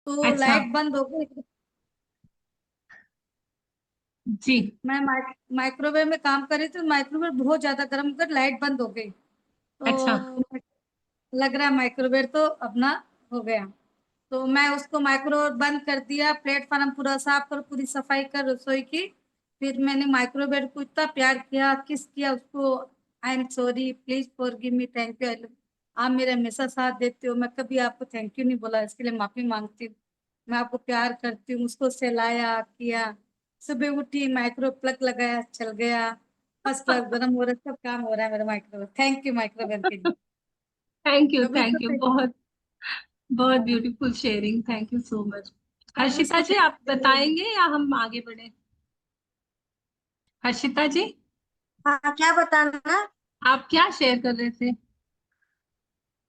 तो अच्छा। लाइट बंद हो गई। जी। मैं माइक्रोवेव में काम कर रही थी, माइक्रोवेव बहुत ज्यादा गर्म कर लाइट बंद हो गई। अच्छा। तो लग रहा है माइक्रोवेव तो अपना हो गया। तो मैं उसको माइक्रोवेव बंद कर दिया, प्लेटफॉर्म पूरा साफ कर, पूरी सफाई कर रसोई की। फिर मैंने माइक्रोवेव को इतना प्यार किया, किस किया उसको। I am sorry, please forgive me, thank you. आप मेरे हमेशा साथ देते हो, मैं कभी आपको थैंक यू नहीं बोला, इसके लिए माफी मांगती हूँ। मैं आपको प्यार करती हूँ। उसको सहलाया किया। सुबह उठी, माइक्रो प्लग लगाया, चल गया। फर्स्ट क्लास गर्म हो रहा है, सब काम हो रहा है मेरा माइक्रोवेव। थैंक यू माइक्रोवेव के लिए। थैंक यू, कभी तो थैंक यू, बहुत बहुत हाँ, beautiful sharing, thank you so much. अब हर्षिता उसको जी, आप बताएंगे या हम आगे बढ़े? हर्षिता जी, हाँ, क्या बताना। आप क्या शेयर कर रहे थे?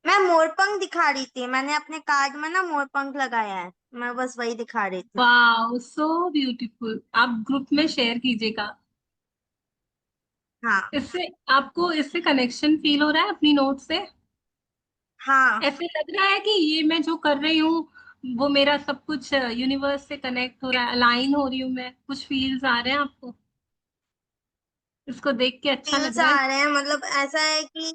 मैं मोरपंख दिखा रही थी, मैंने अपने कार्ड में ना मोरपंख लगाया है, मैं बस वही दिखा रही थी। वाह, सो ब्यूटीफुल। आप ग्रुप में शेयर कीजिएगा। हाँ। इससे आपको इससे कनेक्शन फील हो रहा है अपनी नोट से? हाँ, ऐसे लग रहा है कि ये मैं जो कर रही हूँ वो मेरा सब कुछ यूनिवर्स से कनेक्ट हो रहा है, अलाइन हो रही हूँ मैं, कुछ फील्स आ रहे हैं आपको? इसको देख के अच्छा लग फील्स रहा है? आ रहे हैं, मतलब ऐसा है कि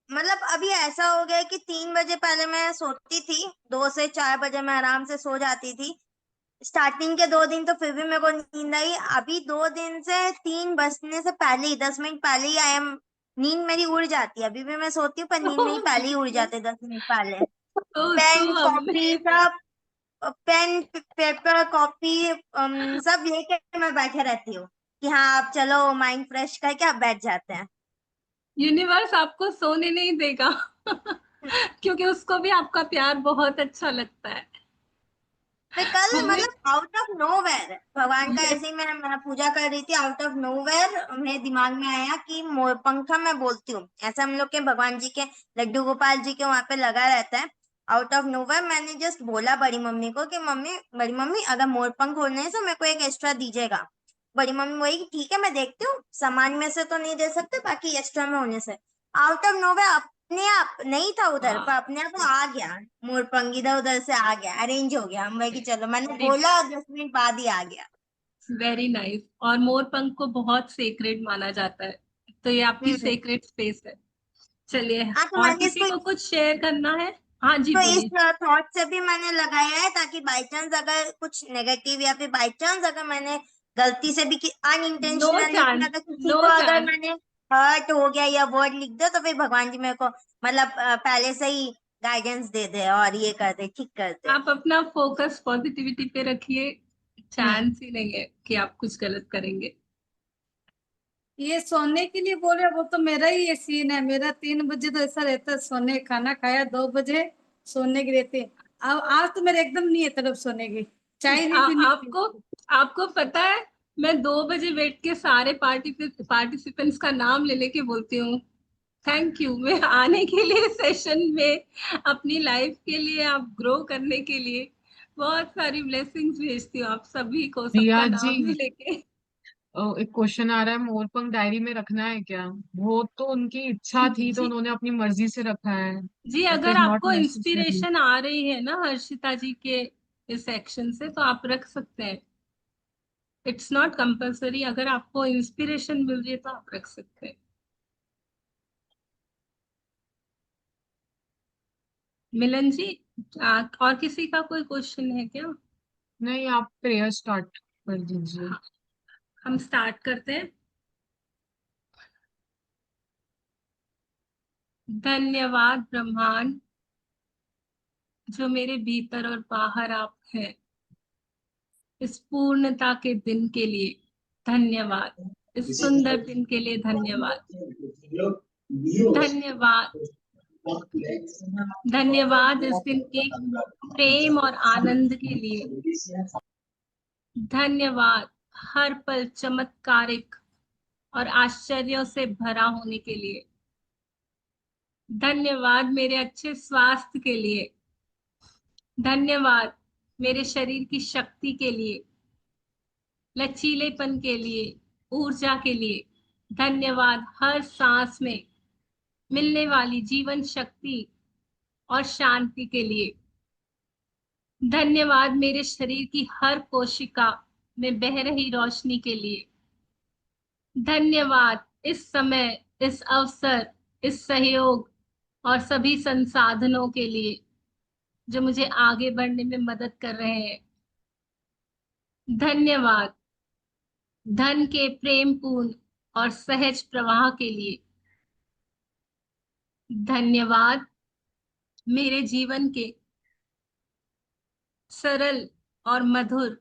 मतलब अभी ऐसा हो गया है कि 3 बजे पहले मैं सोती थी, 2 से 4 बजे मैं आराम से सो जाती थी। स्टार्टिंग के 2 दिन तो फिर भी मेरे को नींद आई, अभी 2 दिन से 3 बजने से पहले ही, 10 मिनट पहले ही आई एम, नींद मेरी उड़ जाती है। अभी भी मैं सोती हूँ पर नींद मेरी पहले ही उड़ ब्यूटीफुल। जाती है 10 मिनट पहले। सो पेन कॉपी अमेजिंग। सब, पेन पेपर कॉपी सब लेके मैं बैठे रहती हूँ कि हाँ अब चलो माइंड फ्रेश करके अब बैठ जाते हैं। यूनिवर्स आपको सोने नहीं देगा क्योंकि उसको भी आपका प्यार बहुत अच्छा लगता है। फिर कल हमें। मतलब आउट ऑफ नोवेयर भगवान का यस। ऐसे ही मैं पूजा कर रही थी, आउट ऑफ नोवेयर मेरे दिमाग में आया कि मोरपंखा मैं बोलती हूँ, ऐसा हम लोग के भगवान जी के, लड्डू गोपाल जी के वहां पे लगा रहता है। आउट ऑफ नोवेयर मैंने जस्ट बोला बड़ी मम्मी को कि मम्मी, बड़ी मम्मी अगर मोरपंख होने से मेरे को एक एक्स्ट्रा दीजिएगा। बड़ी मम्मी वही कि ठीक है मैं देखती हूँ, सामान में से तो नहीं दे सकते, बाकी एक्स्ट्रा में होने से। आउट ऑफ नोवेयर अपने आप नहीं था उधर पर हाँ। अपने आप वो आ गया। मोरपंख इधर उधर से आ गया, अरेंज हो गया, हम वही कि चलो, मैंने वेरी बोला और 10 मिनट बाद ही आ गया। Very nice. और मोर पंख को बहुत सेक्रेड माना जाता है, तो ये आपकी हम्म। सेक्रेड स्पेस है। चलिए, हाँ, तो और मैंने किसी इसको, को कुछ शेयर करना है? हाँ जी, तो इस बोलिए। थॉट से भी मैंने लगाया है ताकि बाई चांस अगर कुछ नेगेटिव या फिर बाई चांस अगर मैंने गलती से भी नो अनइंटेंशनली भी चांस। अगर किसी नो को अगर चांस। मैंने हर्ट हो गया या वर्ड लिख दो तो फिर भगवान जी मेरे को मतलब पहले से ही गाइडेंस दे दे और ये कर दे, ठीक कर दे। आप अपना फोकस पॉजिटिविटी पे रखिए। हम्म। चांस ही नहीं है कि आप कुछ गलत करेंगे। ये सोने के लिए बोल रहे हो, वो तो मेरा ही ये सीन है। मेरा 3 बजे तो ऐसा रहता है, सोने, खाना खाया 2 बजे सोने की रहती है। अब आज तो मेरे एकदम नहीं है तरफ सोने की, चाय भी पीनी थी। आपको आपको पता है, मैं 2 बजे बैठ के सारे पार्टिसिपेंट्स का नाम ले लेके बोलती हूँ थैंक यू, मैं आने के लिए सेशन में, अपनी लाइफ के लिए, आप ग्रो करने के लिए बहुत सारी ब्लेसिंग्स भेजती हूँ आप सभी को, सबका रिया जी, नाम ले लेके। एक क्वेश्चन आ रहा है, मोरपंख डायरी में रखना है क्या? वो तो उनकी इच्छा थी तो जी। उन्होंने अपनी मर्जी से रखा है। जी, इट अगर इज नॉट आपको नेसेसरी। इंस्पिरेशन आ रही है ना हर्षिता जी के इस एक्शन से, तो आप रख सकते हैं। इट्स नॉट कंपल्सरी, अगर आपको इंस्पिरेशन मिल रही है तो आप रख सकते हैं। मिलन जी, और किसी का कोई क्वेश्चन है क्या? नहीं, आप प्रेयर स्टार्ट कर दीजिए। हाँ, हम स्टार्ट करते हैं। धन्यवाद ब्रह्मांड, जो मेरे भीतर और बाहर आप हैं, इस पूर्णता के दिन के लिए धन्यवाद। इस सुंदर दिन के लिए धन्यवाद। धन्यवाद। धन्यवाद इस दिन के प्रेम और आनंद के लिए। धन्यवाद हर पल चमत्कारिक और आश्चर्यों से भरा होने के लिए। धन्यवाद मेरे अच्छे स्वास्थ्य के लिए। धन्यवाद मेरे शरीर की शक्ति के लिए, लचीलेपन के लिए, ऊर्जा के लिए। धन्यवाद हर सांस में मिलने वाली जीवन शक्ति और शांति के लिए। धन्यवाद मेरे शरीर की हर कोशिका में बह रही रोशनी के लिए। धन्यवाद इस समय, इस अवसर, इस सहयोग और सभी संसाधनों के लिए जो मुझे आगे बढ़ने में मदद कर रहे हैं। धन्यवाद धन के प्रेमपूर्ण और सहज प्रवाह के लिए। धन्यवाद मेरे जीवन के सरल और मधुर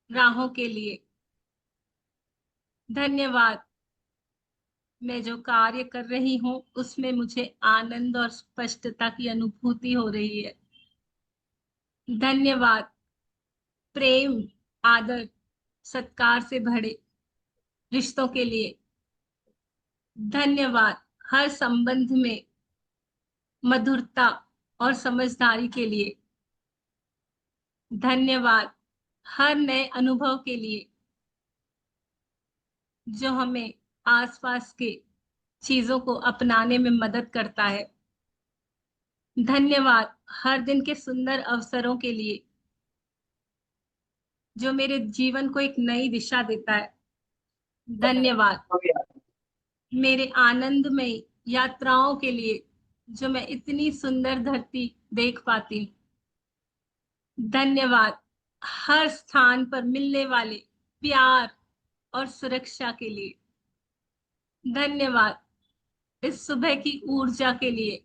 राहों के लिए। धन्यवाद मैं जो कार्य कर रही हूँ उसमें मुझे आनंद और स्पष्टता की अनुभूति हो रही है। धन्यवाद प्रेम, आदर, सत्कार से भरे रिश्तों के लिए। धन्यवाद हर संबंध में मधुरता और समझदारी के लिए। धन्यवाद हर नए अनुभव के लिए जो हमें आसपास के चीजों को अपनाने में मदद करता है। धन्यवाद हर दिन के सुंदर अवसरों के लिए जो मेरे जीवन को एक नई दिशा देता है। धन्यवाद मेरे आनंदमय यात्राओं के लिए जो मैं इतनी सुंदर धरती देख पाती हूँ। धन्यवाद हर स्थान पर मिलने वाले प्यार और सुरक्षा के लिए। धन्यवाद इस सुबह की ऊर्जा के लिए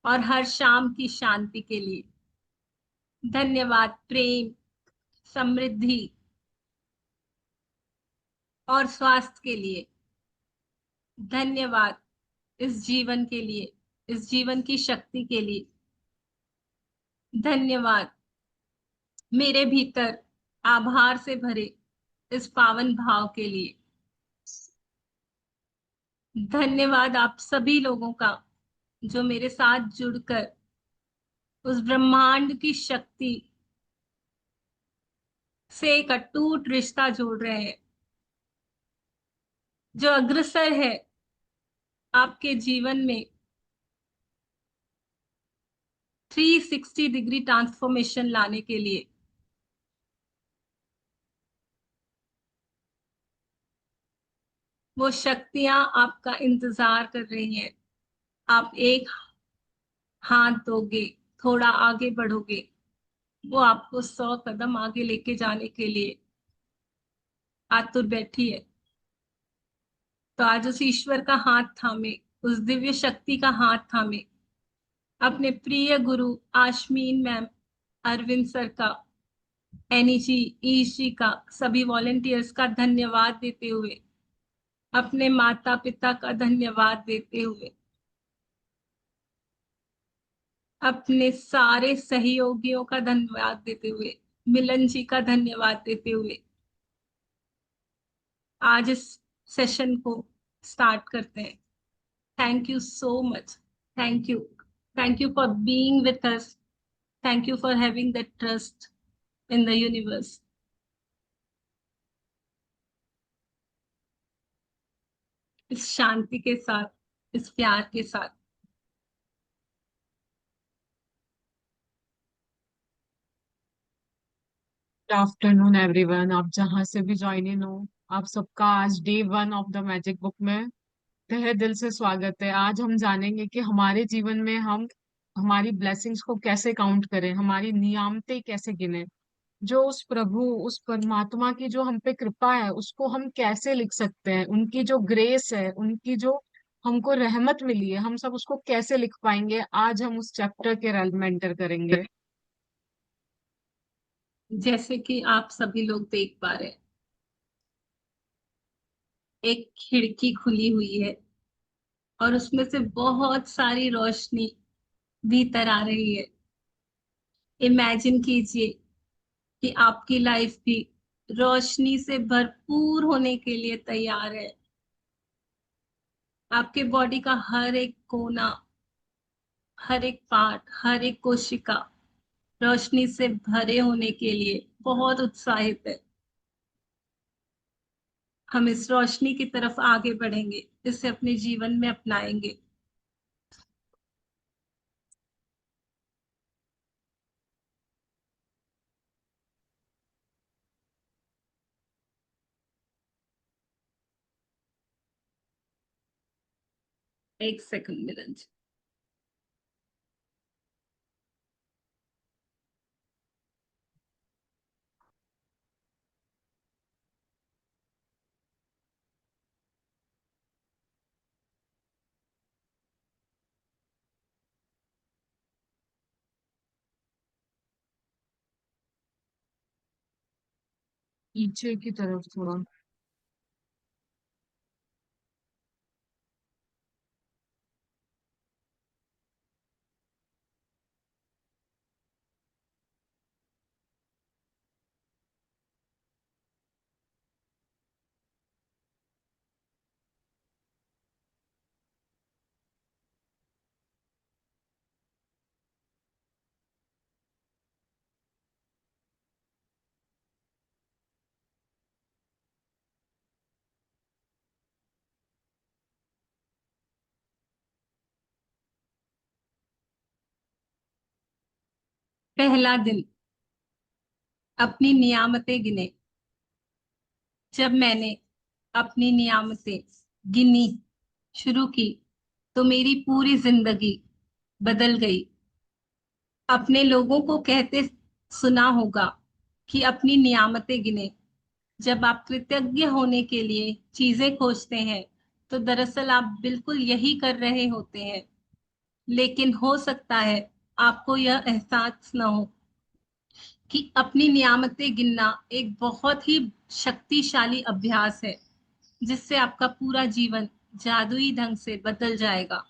और हर शाम की शांति के लिए। धन्यवाद प्रेम, समृद्धि और स्वास्थ्य के लिए। धन्यवाद इस जीवन के लिए, इस जीवन की शक्ति के लिए। धन्यवाद मेरे भीतर आभार से भरे इस पावन भाव के लिए। धन्यवाद आप सभी लोगों का जो मेरे साथ जुड़कर उस ब्रह्मांड की शक्ति से एक अटूट रिश्ता जोड़ रहे हैं, जो अग्रसर है आपके जीवन में 360 डिग्री ट्रांसफॉर्मेशन लाने के लिए। वो शक्तियां आपका इंतजार कर रही हैं। आप एक हाथ दोगे, थोड़ा आगे बढ़ोगे, वो आपको 100 कदम आगे लेके जाने के लिए आतुर बैठी है। तो आज उस ईश्वर का हाथ थामे, उस दिव्य शक्ति का हाथ थामे, अपने प्रिय गुरु आश्मीन मैम, अरविंद सर का, एनी जी, ईश जी का, सभी वॉलेंटियर्स का धन्यवाद देते हुए, अपने माता पिता का धन्यवाद देते हुए, अपने सारे सहयोगियों का धन्यवाद देते हुए, मिलन जी का धन्यवाद देते हुए आज इस सेशन को स्टार्ट करते हैं। Thank you so much. Thank you. Thank you for being with us. Thank you for having the trust in the universe. इस शांति के साथ, इस प्यार के साथ। गुड आफ्टरनून एवरीवन, आप जहां से भी ज्वाइन इन हो, आप सबका आज day 1 of the magic book में तहे दिल से स्वागत है। आज हम जानेंगे कि हमारे जीवन में हम हमारी ब्लेसिंग्स को कैसे काउंट करें, हमारी नियामतें कैसे गिने, जो उस प्रभु, उस परमात्मा की जो हम पे कृपा है उसको हम कैसे लिख सकते हैं, उनकी जो ग्रेस है, उनकी जो हमको रहमत मिली है, हम सब उसको कैसे लिख पाएंगे। आज हम उस चैप्टर के रेल में एंटर करेंगे। जैसे कि आप सभी लोग देख पा रहे हैं, एक खिड़की खुली हुई है और उसमें से बहुत सारी रोशनी भीतर आ रही है। इमेजिन कीजिए कि आपकी लाइफ भी रोशनी से भरपूर होने के लिए तैयार है। आपके बॉडी का हर एक कोना, हर एक पार्ट, हर एक कोशिका रोशनी से भरे होने के लिए बहुत उत्साहित है। हम इस रोशनी की तरफ आगे बढ़ेंगे, इसे अपने जीवन में अपनाएंगे। एक सेकंड मिलन जी। पीछे की तरफ थोड़ा। पहला दिन, अपनी नियामतें गिने। जब मैंने अपनी नियामतें गिनी शुरू की तो मेरी पूरी जिंदगी बदल गई। अपने लोगों को कहते सुना होगा कि अपनी नियामतें गिने। जब आप कृतज्ञ होने के लिए चीजें खोजते हैं तो दरअसल आप बिल्कुल यही कर रहे होते हैं, लेकिन हो सकता है आपको यह एहसास न हो कि अपनी नियामतें गिनना एक बहुत ही शक्तिशाली अभ्यास है, जिससे आपका पूरा जीवन जादुई ढंग से बदल जाएगा।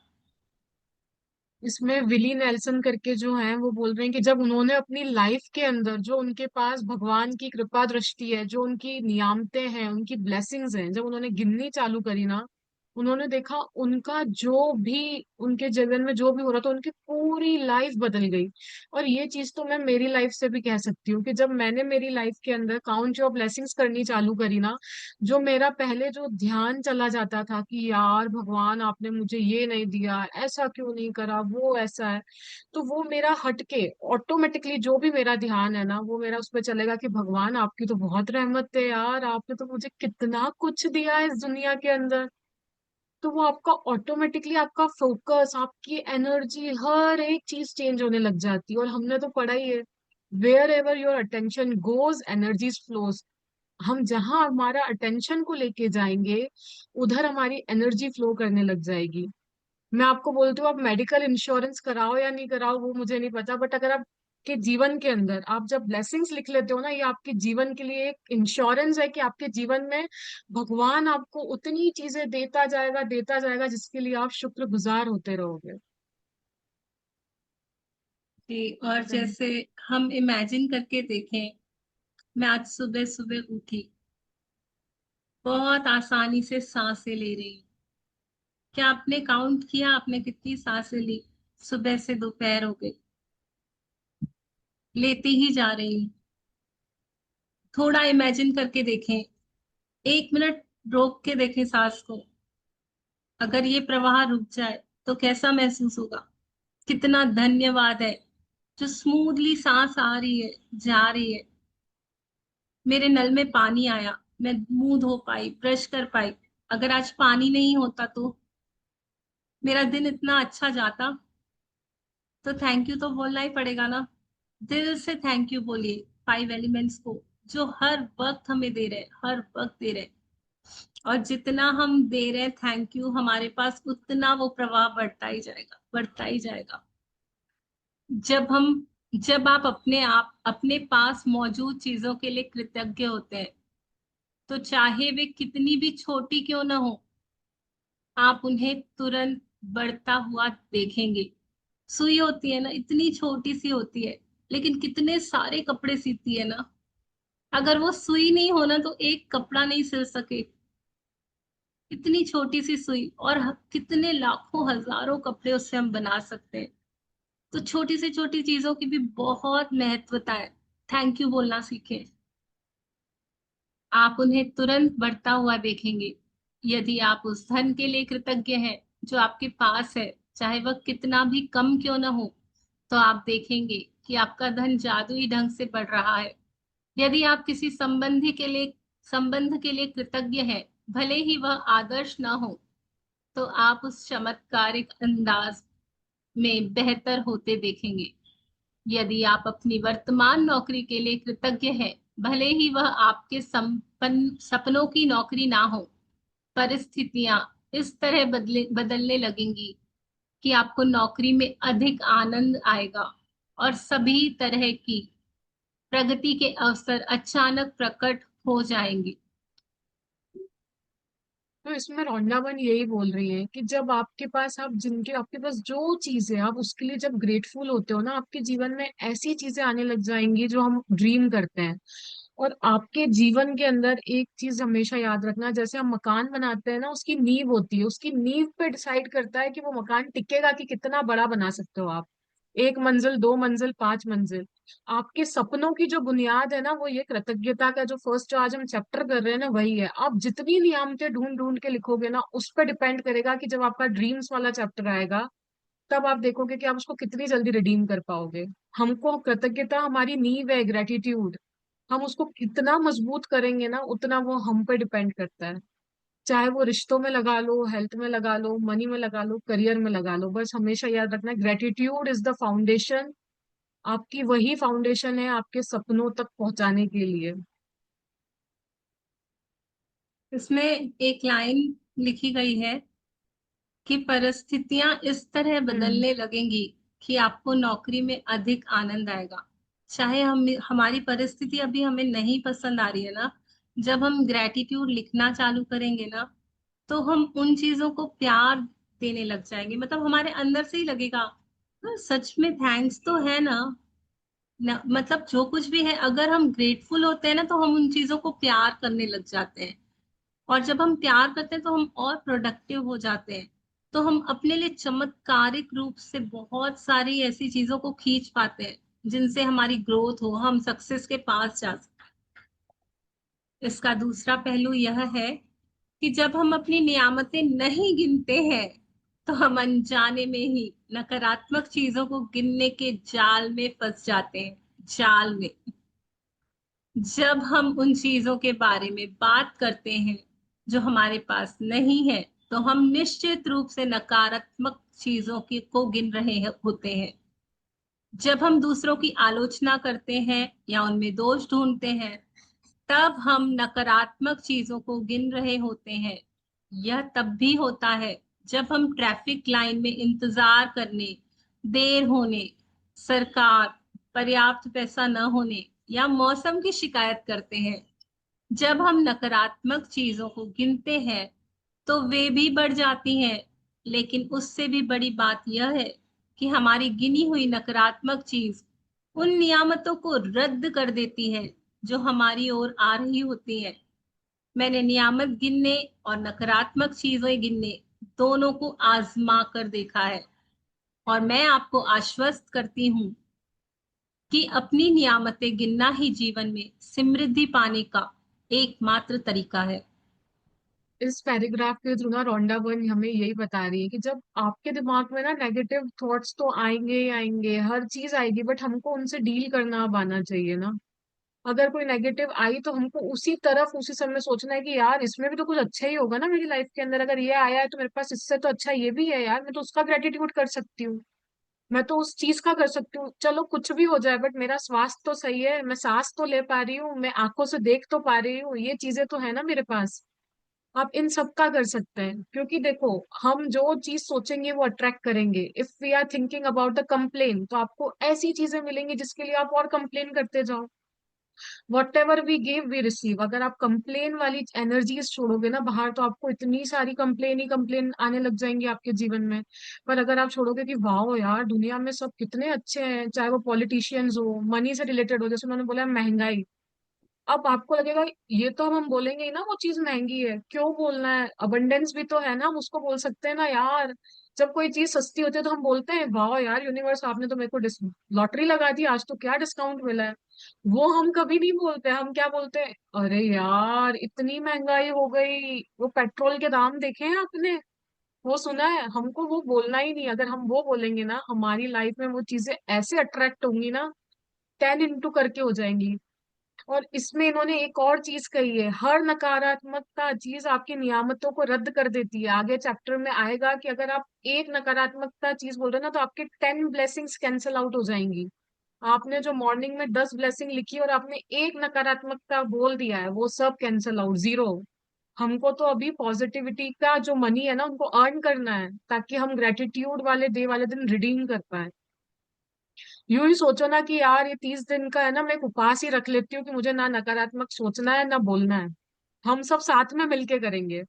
इसमें विली नेल्सन करके जो है वो बोल रहे हैं कि जब उन्होंने अपनी लाइफ के अंदर जो उनके पास भगवान की कृपा दृष्टि है, जो उनकी नियामतें हैं, उनकी ब्लेसिंग्स हैं, जब उन्होंने गिननी चालू करी ना, उन्होंने देखा उनका जो भी उनके जीवन में जो भी हो रहा था, उनकी पूरी लाइफ बदल गई। और ये चीज तो मैं मेरी लाइफ से भी कह सकती हूँ कि जब मैंने मेरी लाइफ के अंदर काउंट योर ब्लेसिंग्स करनी चालू करी ना, जो मेरा पहले जो ध्यान चला जाता था कि यार भगवान आपने मुझे ये नहीं दिया, ऐसा क्यों नहीं करा, वो ऐसा है, तो वो मेरा हटके ऑटोमेटिकली जो भी मेरा ध्यान है ना, वो मेरा उस पर चलेगा कि भगवान आपकी तो बहुत रहमत है यार, आपने तो मुझे कितना कुछ दिया है इस दुनिया के अंदर। तो वो आपका ऑटोमेटिकली आपका फोकस, आपकी एनर्जी, हर एक चीज चेंज होने लग जाती है। और हमने तो पढ़ा ही है, wherever your attention goes energies flows. हम जहां हमारा अटेंशन को लेके जाएंगे, उधर हमारी एनर्जी फ्लो करने लग जाएगी। मैं आपको बोलती हूँ, आप मेडिकल इंश्योरेंस कराओ या नहीं कराओ वो मुझे नहीं पता, बट अगर आप के जीवन के अंदर आप जब ब्लेसिंग्स लिख लेते हो ना, ये आपके जीवन के लिए एक इंश्योरेंस है कि आपके जीवन में भगवान आपको उतनी चीजें देता जाएगा जिसके लिए आप शुक्रगुजार होते रहोगे। जी, और जैसे हम इमेजिन करके देखें, मैं आज सुबह सुबह उठी, बहुत आसानी से सांसें ले रही हूँ। क्या आपने काउंट किया आपने कितनी सांसें ली? सुबह से दोपहर हो गई, लेती ही जा रही हूँ। थोड़ा इमेजिन करके देखें, 1 मिनट रोक के देखें सांस को। अगर ये प्रवाह रुक जाए तो कैसा महसूस होगा? कितना धन्यवाद है जो स्मूथली सांस आ रही है, जा रही है। मेरे नल में पानी आया, मैं मुंह धो पाई, ब्रश कर पाई। अगर आज पानी नहीं होता तो मेरा दिन इतना अच्छा जाता? तो थैंक यू तो बोलना ही पड़ेगा ना। दिल से थैंक यू बोलिए 5 एलिमेंट्स को, जो हर वक्त हमें दे रहे, हर वक्त दे रहे। और जितना हम दे रहे हैं थैंक यू, हमारे पास उतना वो प्रवाह बढ़ता ही जाएगा, बढ़ता ही जाएगा। जब आप अपने पास मौजूद चीजों के लिए कृतज्ञ होते हैं, तो चाहे वे कितनी भी छोटी क्यों ना हो, आप उन्हें तुरंत बढ़ता हुआ देखेंगे। सुई होती है ना, इतनी छोटी सी होती है, लेकिन कितने सारे कपड़े सीती है ना। अगर वो सुई नहीं होना तो एक कपड़ा नहीं सिल सके। इतनी छोटी सी सुई, और कितने लाखों हजारों कपड़े उससे हम बना सकते हैं। तो छोटी से छोटी चीजों की भी बहुत महत्वता है। थैंक यू बोलना सीखें, आप उन्हें तुरंत बढ़ता हुआ देखेंगे। यदि आप उस धन के लिए कृतज्ञ हैं जो आपके पास है, चाहे वह कितना भी कम क्यों न हो, तो आप देखेंगे कि आपका धन जादुई ढंग से बढ़ रहा है। यदि आप किसी संबंध के लिए कृतज्ञ हैं, भले ही वह आदर्श न हो, तो आप उस चमत्कारिक अंदाज में बेहतर होते देखेंगे। यदि आप अपनी वर्तमान नौकरी के लिए कृतज्ञ हैं, भले ही वह आपके सपनों की नौकरी ना हो, परिस्थितियां इस तरह बदलने लगेंगी कि आपको नौकरी में अधिक आनंद आएगा और सभी तरह की प्रगति के अवसर अचानक प्रकट हो जाएंगे। तो इसमें रौंडावन यही बोल रही है कि जब आपके पास आपके पास जो चीज है आप उसके लिए जब ग्रेटफुल होते हो ना, आपके जीवन में ऐसी चीजें आने लग जाएंगी जो हम ड्रीम करते हैं। और आपके जीवन के अंदर एक चीज हमेशा याद रखना, जैसे हम मकान बनाते हैं ना, उसकी नींव होती है, उसकी नींव पे डिसाइड करता है कि वो मकान टिकेगा कि कितना बड़ा बना सकते हो आप। 1 मंजिल, 2 मंजिल, 5 मंजिल। आपके सपनों की जो बुनियाद है ना, वो ये कृतज्ञता का जो फर्स्ट जो आज हम चैप्टर कर रहे हैं ना, वही है। आप जितनी नियामतें ढूंढ ढूंढ के लिखोगे ना, उस पर डिपेंड करेगा कि जब आपका ड्रीम्स वाला चैप्टर आएगा, तब आप देखोगे कि आप उसको कितनी जल्दी रिडीम कर पाओगे। हमको कृतज्ञता हमारी नींव है, ग्रेटिट्यूड। हम उसको कितना मजबूत करेंगे ना, उतना वो हम पे डिपेंड करता है। चाहे वो रिश्तों में लगा लो, हेल्थ में लगा लो, मनी में लगा लो, करियर में लगा लो, बस हमेशा याद रखना, ग्रेटिट्यूड इज द फाउंडेशन। आपकी वही फाउंडेशन है आपके सपनों तक पहुंचाने के लिए। इसमें एक लाइन लिखी गई है कि परिस्थितियां इस तरह हम्म। बदलने लगेंगी कि आपको नौकरी में अधिक आनंद आएगा। चाहे हम हमारी परिस्थिति अभी हमें नहीं पसंद आ रही है ना, जब हम ग्रेटिट्यूड लिखना चालू करेंगे ना, तो हम उन चीजों को प्यार देने लग जाएंगे। मतलब हमारे अंदर से ही लगेगा, "हाँ, सच में थैंक्स तो है ना।" मतलब जो कुछ भी है, अगर हम ग्रेटफुल होते हैं ना, तो हम उन चीजों को प्यार करने लग जाते हैं। और जब हम प्यार करते हैं तो हम और प्रोडक्टिव हो जाते हैं। तो हम अपने लिए चमत्कारिक रूप से बहुत सारी ऐसी चीजों को खींच पाते हैं जिनसे हमारी ग्रोथ हो, हम सक्सेस के पास जा सकते। इसका दूसरा पहलू यह है कि जब हम अपनी नियामतें नहीं गिनते हैं, तो हम अनजाने में ही नकारात्मक चीजों को गिनने के जाल में फंस जाते हैं। जाल में जब हम उन चीजों के बारे में बात करते हैं जो हमारे पास नहीं है, तो हम निश्चित रूप से नकारात्मक चीजों की को गिन रहे होते हैं। जब हम दूसरों की आलोचना करते हैं या उनमें दोष ढूंढते हैं, तब हम नकारात्मक चीजों को गिन रहे होते हैं। यह तब भी होता है जब हम ट्रैफिक लाइन में इंतजार करने, देर होने, सरकार, पर्याप्त पैसा न होने या मौसम की शिकायत करते हैं। जब हम नकारात्मक चीजों को गिनते हैं, तो वे भी बढ़ जाती हैं। लेकिन उससे भी बड़ी बात यह है कि हमारी गिनी हुई नकारात्मक चीज उन नियामतों को रद्द कर देती है जो हमारी ओर आ रही होती है। मैंने नियामत गिनने और नकारात्मक चीजें गिनने दोनों को आजमा कर देखा है, और मैं आपको आश्वस्त करती हूँ कि अपनी नियामतें गिनना ही जीवन में समृद्धि पाने का एकमात्र तरीका है। इस पैराग्राफ के थ्रू ना रोंडा वन हमें यही बता रही है कि जब आपके दिमाग में ना नेगेटिव थॉट्स तो आएंगे ही आएंगे, हर चीज आएगी, बट हमको उनसे डील करना अब आना चाहिए ना। अगर कोई नेगेटिव आई तो हमको उसी तरफ उसी समय सोचना है कि यार इसमें भी तो कुछ अच्छा ही होगा ना मेरी लाइफ के अंदर। अगर ये आया है तो मेरे पास इससे तो अच्छा ये भी है यार, मैं तो उसका ग्रेटिट्यूड कर सकती हूँ, मैं तो उस चीज का कर सकती हूँ। चलो कुछ भी हो जाए, बट मेरा स्वास्थ्य तो सही है, मैं सांस तो ले पा रही हूँ, मैं आंखों से देख तो पा रही हूँ, ये चीजें तो है ना मेरे पास। आप इन सब का कर सकते हैं, क्योंकि देखो, हम जो चीज सोचेंगे वो अट्रैक्ट करेंगे। If we are thinking about the complain, तो आपको ऐसी चीजें मिलेंगी जिसके लिए आप और कंप्लेन करते जाओ। Whatever we give we receive. अगर आप कंप्लेन वाली एनर्जीज छोड़ोगे ना बाहर, तो आपको इतनी सारी कंप्लेन ही कंप्लेन आने लग जाएंगी आपके जीवन में। पर अगर आप छोड़ोगे कि वाह यार दुनिया में सब कितने अच्छे हैं, चाहे वो पॉलिटिशियंस हो, मनी से रिलेटेड हो, जैसे उन्होंने बोला महंगाई, अब आपको लगेगा ये तो हम बोलेंगे ही ना वो चीज महंगी है, क्यों बोलना है, अबंडेंस भी तो है ना, हम उसको बोल सकते हैं ना यार। जब कोई चीज सस्ती होती है तो हम बोलते हैं वाह यार यूनिवर्स आपने तो मेरे को लॉटरी लगा दी, आज तो क्या डिस्काउंट मिला है। वो हम कभी नहीं बोलते, हम क्या बोलते हैं, अरे यार इतनी महंगाई हो गई, वो पेट्रोल के दाम देखे हैं आपने, वो सुना है। हमको वो बोलना ही नहीं। अगर हम वो बोलेंगे ना, हमारी लाइफ में वो चीजें ऐसे अट्रैक्ट होंगी ना, 10 इंटू करके हो जाएंगी। और इसमें इन्होंने एक और चीज कही है, हर नकारात्मकता चीज आपकी नियामतों को रद्द कर देती है। आगे चैप्टर में आएगा कि अगर आप एक नकारात्मकता चीज बोल रहे हो ना, तो आपके 10 ब्लेसिंग्स कैंसिल आउट हो जाएंगी। आपने जो मॉर्निंग में 10 ब्लेसिंग लिखी और आपने एक नकारात्मकता बोल दिया है, वो सब कैंसिल आउट, जीरो। हमको तो अभी पॉजिटिविटी का जो मनी है ना, उनको अर्न करना है, ताकि हम ग्रेटिट्यूड वाले डे वाले दिन रिडीम कर पाए। यूं ही सोचो ना कि यार ये 30 दिन का है ना, मैं एक उपवास ही रख लेती हूँ कि मुझे ना नकारात्मक सोचना है ना बोलना है। हम सब साथ में मिलके करेंगे,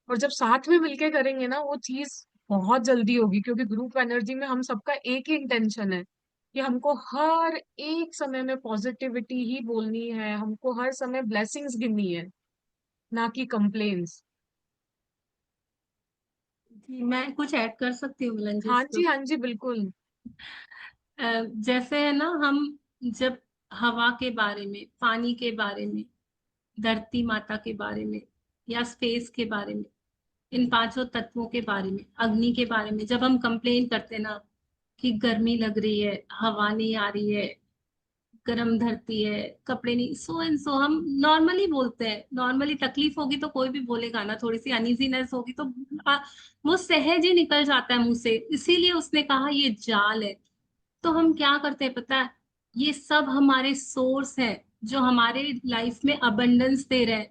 और जब साथ में मिलके करेंगे ना, वो चीज बहुत जल्दी होगी, क्योंकि ग्रुप एनर्जी में हम सबका एक ही इंटेंशन है कि हमको हर एक समय में पॉजिटिविटी ही बोलनी है, हमको हर समय ब्लेसिंग्स गिननी है, ना कि कंप्लेन्स। जी, मैं कुछ ऐड कर सकती हूँ मिलन जी हाँ इस पे? जी, हाँ जी, बिल्कुल। जैसे है ना, हम जब हवा के बारे में, पानी के बारे में, धरती माता के बारे में, या स्पेस के बारे में, इन पांचों तत्वों के बारे में, अग्नि के बारे में जब हम कंप्लेन करते हैं ना कि गर्मी लग रही है, हवा नहीं आ रही है, गर्म धरती है, कपड़े नहीं, सो एंड सो, हम नॉर्मली बोलते हैं। नॉर्मली तकलीफ होगी तो कोई भी बोलेगा ना, थोड़ी सी अनइजीनेस होगी तो आ, वो सहज ही निकल जाता है मुंह से। इसीलिए उसने कहा ये जाल है। तो हम क्या करते हैं पता है, ये सब हमारे सोर्स है जो हमारे लाइफ में अबंडेंस दे रहे हैं।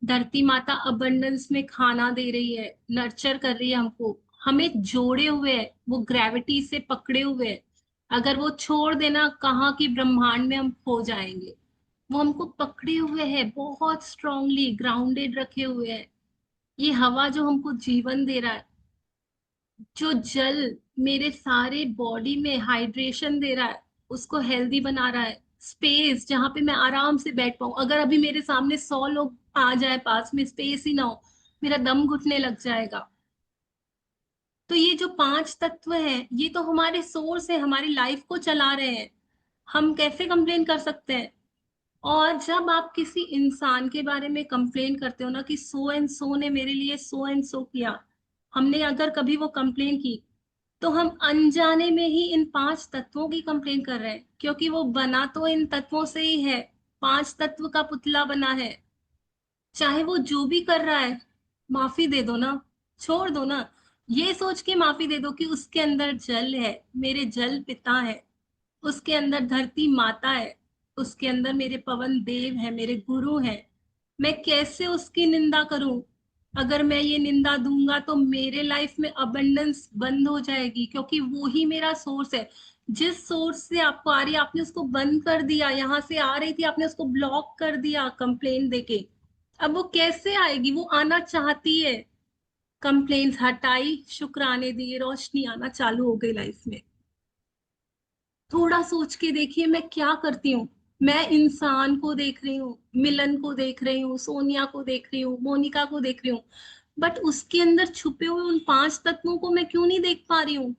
धरती माता अबंडेंस में खाना दे रही है, नर्चर कर रही है हमको, हमें जोड़े हुए है, वो ग्रेविटी से पकड़े हुए है। अगर वो छोड़ देना, कहाँ की ब्रह्मांड में हम खो जाएंगे। वो हमको पकड़े हुए है, बहुत स्ट्रांगली ग्राउंडेड रखे हुए है। ये हवा जो हमको जीवन दे रहा है, जो जल मेरे सारे बॉडी में हाइड्रेशन दे रहा है, उसको हेल्दी बना रहा है। स्पेस जहां पे मैं आराम से बैठ पाऊं, अगर अभी मेरे सामने 100 लोग आ जाए, पास में स्पेस ही ना हो, मेरा दम घुटने लग जाएगा। तो ये जो पांच तत्व हैं, ये तो हमारे सोर्स है, हमारी लाइफ को चला रहे हैं। हम कैसे कंप्लेन कर सकते हैं? और जब आप किसी इंसान के बारे में कंप्लेन करते हो ना कि सो एंड सो ने मेरे लिए सो एंड सो किया, हमने अगर कभी वो कंप्लेन की, तो हम अनजाने में ही इन पांच तत्वों की कंप्लेन कर रहे हैं, क्योंकि वो बना तो इन तत्वों से ही है। पांच तत्व का पुतला बना है। चाहे वो जो भी कर रहा है, माफी दे दो ना, छोड़ दो ना। ये सोच के माफी दे दो कि उसके अंदर जल है, मेरे जल पिता है, उसके अंदर धरती माता है, उसके अंदर मेरे पवन देव है, मेरे गुरु हैं। मैं कैसे उसकी निंदा करूं? अगर मैं ये निंदा दूंगा तो मेरे लाइफ में अबंडेंस बंद हो जाएगी, क्योंकि वो ही मेरा सोर्स है। जिस सोर्स से आपको आ रही है, आपने उसको बंद कर दिया। यहाँ से आ रही थी, आपने उसको ब्लॉक कर दिया कंप्लेन देके। अब वो कैसे आएगी? वो आना चाहती है, कंप्लेन्स हटाई, शुक्राने दिए, रोशनी आना चालू हो गई लाइफ में। थोड़ा सोच के देखिए, मैं क्या करती हूँ। मैं इंसान को देख रही हूँ, मिलन को देख रही हूँ, सोनिया को देख रही हूँ, मोनिका को देख रही हूँ, बट उसके अंदर छुपे हुए उन पांच तत्वों को मैं क्यों नहीं देख पा रही हूँ,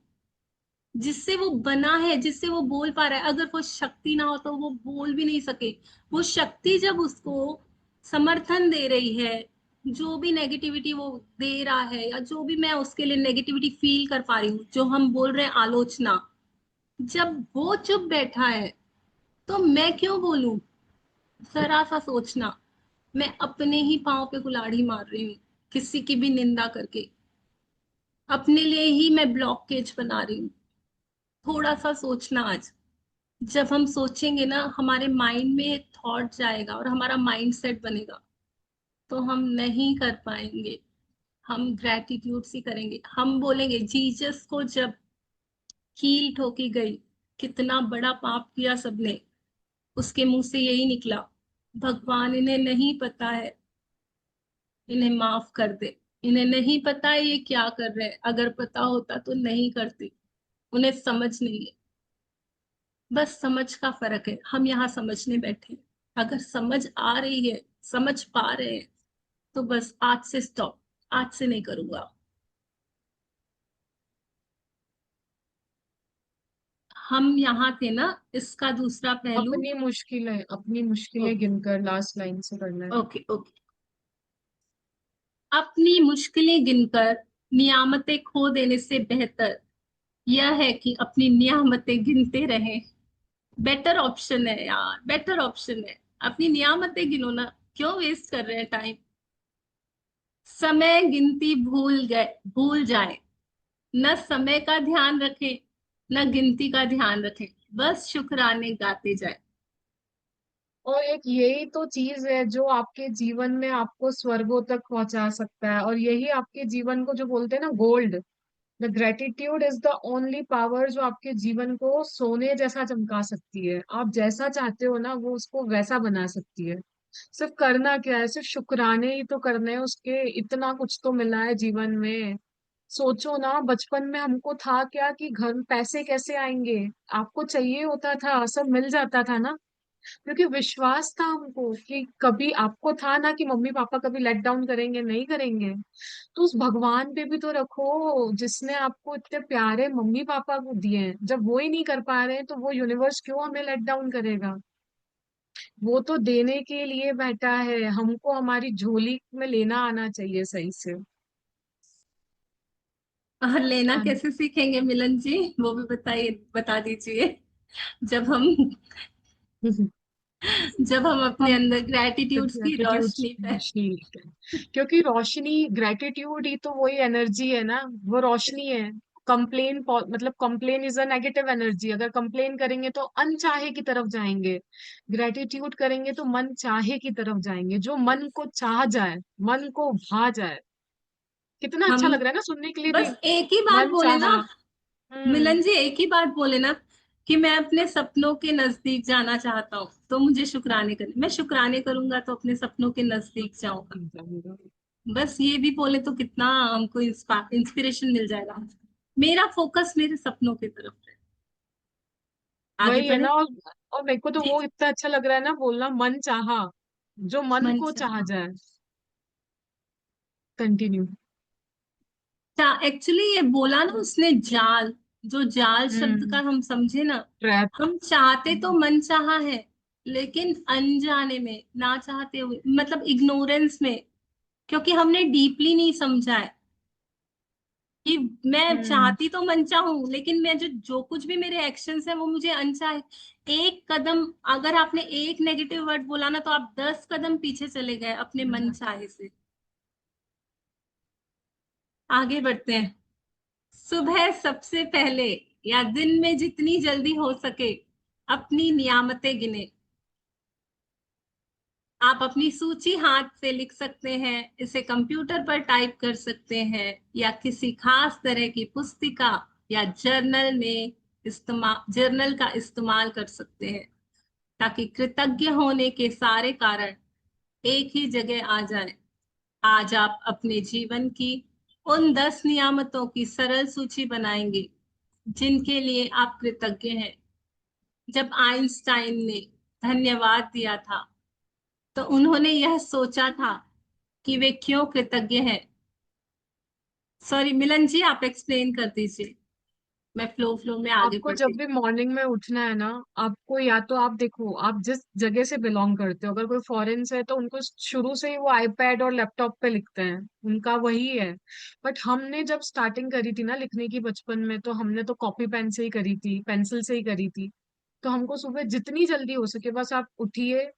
जिससे वो बना है, जिससे वो बोल पा रहा है। अगर वो शक्ति ना हो तो वो बोल भी नहीं सके। वो शक्ति जब उसको समर्थन दे रही है, जो भी नेगेटिविटी वो दे रहा है, या जो भी मैं उसके लिए नेगेटिविटी फील कर पा रही हूँ, जो हम बोल रहे हैं आलोचना, जब वो चुप बैठा है, तो मैं क्यों बोलूं? जरा सा सोचना। मैं अपने ही पांव पे कुल्हाड़ी मार रही हूँ, किसी की भी निंदा करके। अपने लिए ही मैं ब्लॉकेज बना रही हूँ। थोड़ा सा सोचना आज। जब हम सोचेंगे ना, हमारे माइंड में एक थॉट जाएगा और हमारा माइंड सेट बनेगा, तो हम नहीं कर पाएंगे। हम ग्रेटिट्यूड से करेंगे। हम बोलेंगे जीसस को जब कील ठोकी गई, कितना बड़ा पाप किया सबने, उसके मुंह से यही निकला, भगवान इन्हें नहीं पता है, इन्हें माफ कर दे। इन्हें नहीं पता है ये क्या कर रहे हैं, अगर पता होता तो नहीं करती। उन्हें समझ नहीं है। बस समझ का फर्क है। हम यहाँ समझने बैठे हैं। अगर समझ आ रही है, समझ पा रहे हैं, तो बस आज से स्टॉप। आज से नहीं करूंगा। हम यहाँ थे ना, इसका दूसरा पहलू। अपनी मुश्किलें गिनकर लास्ट लाइन से करना है। Okay okay. अपनी मुश्किलें गिनकर नियामतें खो देने से बेहतर यह है कि अपनी नियामतें गिनते रहें। बेटर ऑप्शन है यार, बेटर ऑप्शन है। अपनी नियामतें गिनो ना, क्यों वेस्ट कर रहे हैं टाइम। समय गिनती भूल जाए, न समय का ध्यान रखें न गिनती का ध्यान रखें, बस शुक्राने गाते जाए। और एक यही तो चीज है जो आपके जीवन में आपको स्वर्गों तक पहुंचा सकता है, और यही आपके जीवन को जो बोलते हैं ना gold, the gratitude is the only power जो आपके जीवन को सोने जैसा चमका सकती है। आप जैसा चाहते हो ना वो उसको वैसा बना सकती है। सिर्फ करना क्या है, सिर्फ शुक्राने ही तो करने हैं उसके, इतना कुछ तो मिला है जीवन में। सोचो ना, बचपन में हमको था क्या कि घर में पैसे कैसे आएंगे, आपको चाहिए होता था सब मिल जाता था ना, क्योंकि विश्वास था हमको कि कभी आपको था ना कि मम्मी पापा कभी लेट डाउन करेंगे नहीं करेंगे। तो उस भगवान पे भी तो रखो जिसने आपको इतने प्यारे मम्मी पापा को दिए हैं, जब वो ही नहीं कर पा रहे हैं तो वो यूनिवर्स क्यों हमें लेट डाउन करेगा। वो तो देने के लिए बैठा है, हमको हमारी झोली में लेना आना चाहिए सही से। और लेना हाँ। कैसे सीखेंगे मिलन जी, वो भी बताइए, बता दीजिए। जब हम जब हम अपने हम अंदर ग्रेटिट्यूड्स की ग्रेटिट्यूड रोशनी पे। क्योंकि रोशनी, ग्रेटिट्यूड ही तो वही एनर्जी है ना, वो रोशनी है। कंप्लेन मतलब complain is a negative energy, अगर कंप्लेन करेंगे तो अनचाहे की तरफ जाएंगे, ग्रेटिट्यूड करेंगे तो मन चाहे की तरफ जाएंगे, जो मन को चाह जाए, मन को भा जाए। कितना अच्छा हम लग रहा है ना सुनने के लिए भी। बस एक ही बात मन बोले ना, चाहा। हम्म। मिलन जी एक ही बात बोले ना, कि मैं अपने सपनों के नजदीक जाना चाहता हूँ तो मुझे शुक्राने करने, मैं शुक्राने करूंगा तो अपने सपनों के नजदीक जाऊंगा। बस ये भी बोले तो कितना हमको इंस्पिरेशन मिल जाएगा। मेरा फोकस मेरे सपनों की तरफ है, आगे वही है बढ़े। ना। और मेरे को तो जी वो जी। इतना अच्छा लग रहा है ना बोलना, मन चाहा, जो मन मन को चाह चाहा, जाए। कंटिन्यू। एक्चुअली ये बोला ना उसने जाल, जो जाल शब्द का हम्म। हम समझे ना, ट्रैप। हम चाहते तो मन चाहा है, लेकिन अनजाने में, ना चाहते हुए, मतलब इग्नोरेंस में, क्योंकि हमने डीपली नहीं समझा है कि मैं हम्म। चाहती तो मन चाहूं, लेकिन मैं जो जो कुछ भी मेरे एक्शंस है वो मुझे अनचाहे। एक कदम, अगर आपने एक नेगेटिव वर्ड बोला ना तो आप 10 कदम पीछे चले गए अपने मन चाहे से। आगे बढ़ते हैं। सुबह सबसे पहले या दिन में जितनी जल्दी हो सके अपनी नियामतें गिने। आप अपनी सूची हाथ से लिख सकते हैं, इसे कंप्यूटर पर टाइप कर सकते हैं, या किसी खास तरह की पुस्तिका या जर्नल का इस्तेमाल कर सकते हैं, ताकि कृतज्ञ होने के सारे कारण एक ही जगह आ जाएं। आज आप अपने जीवन की उन 10 नियामतों की सरल सूची बनाएंगे जिनके लिए आप कृतज्ञ हैं। जब आइंस्टाइन ने धन्यवाद दिया था तो उन्होंने यह सोचा था कि वे क्यों कृतज्ञ हैं। सॉरी मिलन जी, आप एक्सप्लेन कर दीजिए, मैं फ्लो फ्लो में आगे आपको बढ़ जब रही भी मॉर्निंग में उठना है ना, आपको या तो आप देखो आप जिस जगह से बिलोंग करते हो, अगर कोई फॉरेन से है तो उनको शुरू से ही वो आईपैड और लैपटॉप पे लिखते हैं, उनका वही है। बट हमने जब स्टार्टिंग करी थी ना लिखने की बचपन में, तो हमने तो कॉपी पेन से ही करी थी, पेंसिल से ही करी थी। तो हमको सुबह जितनी जल्दी हो सके बस आप उठिए,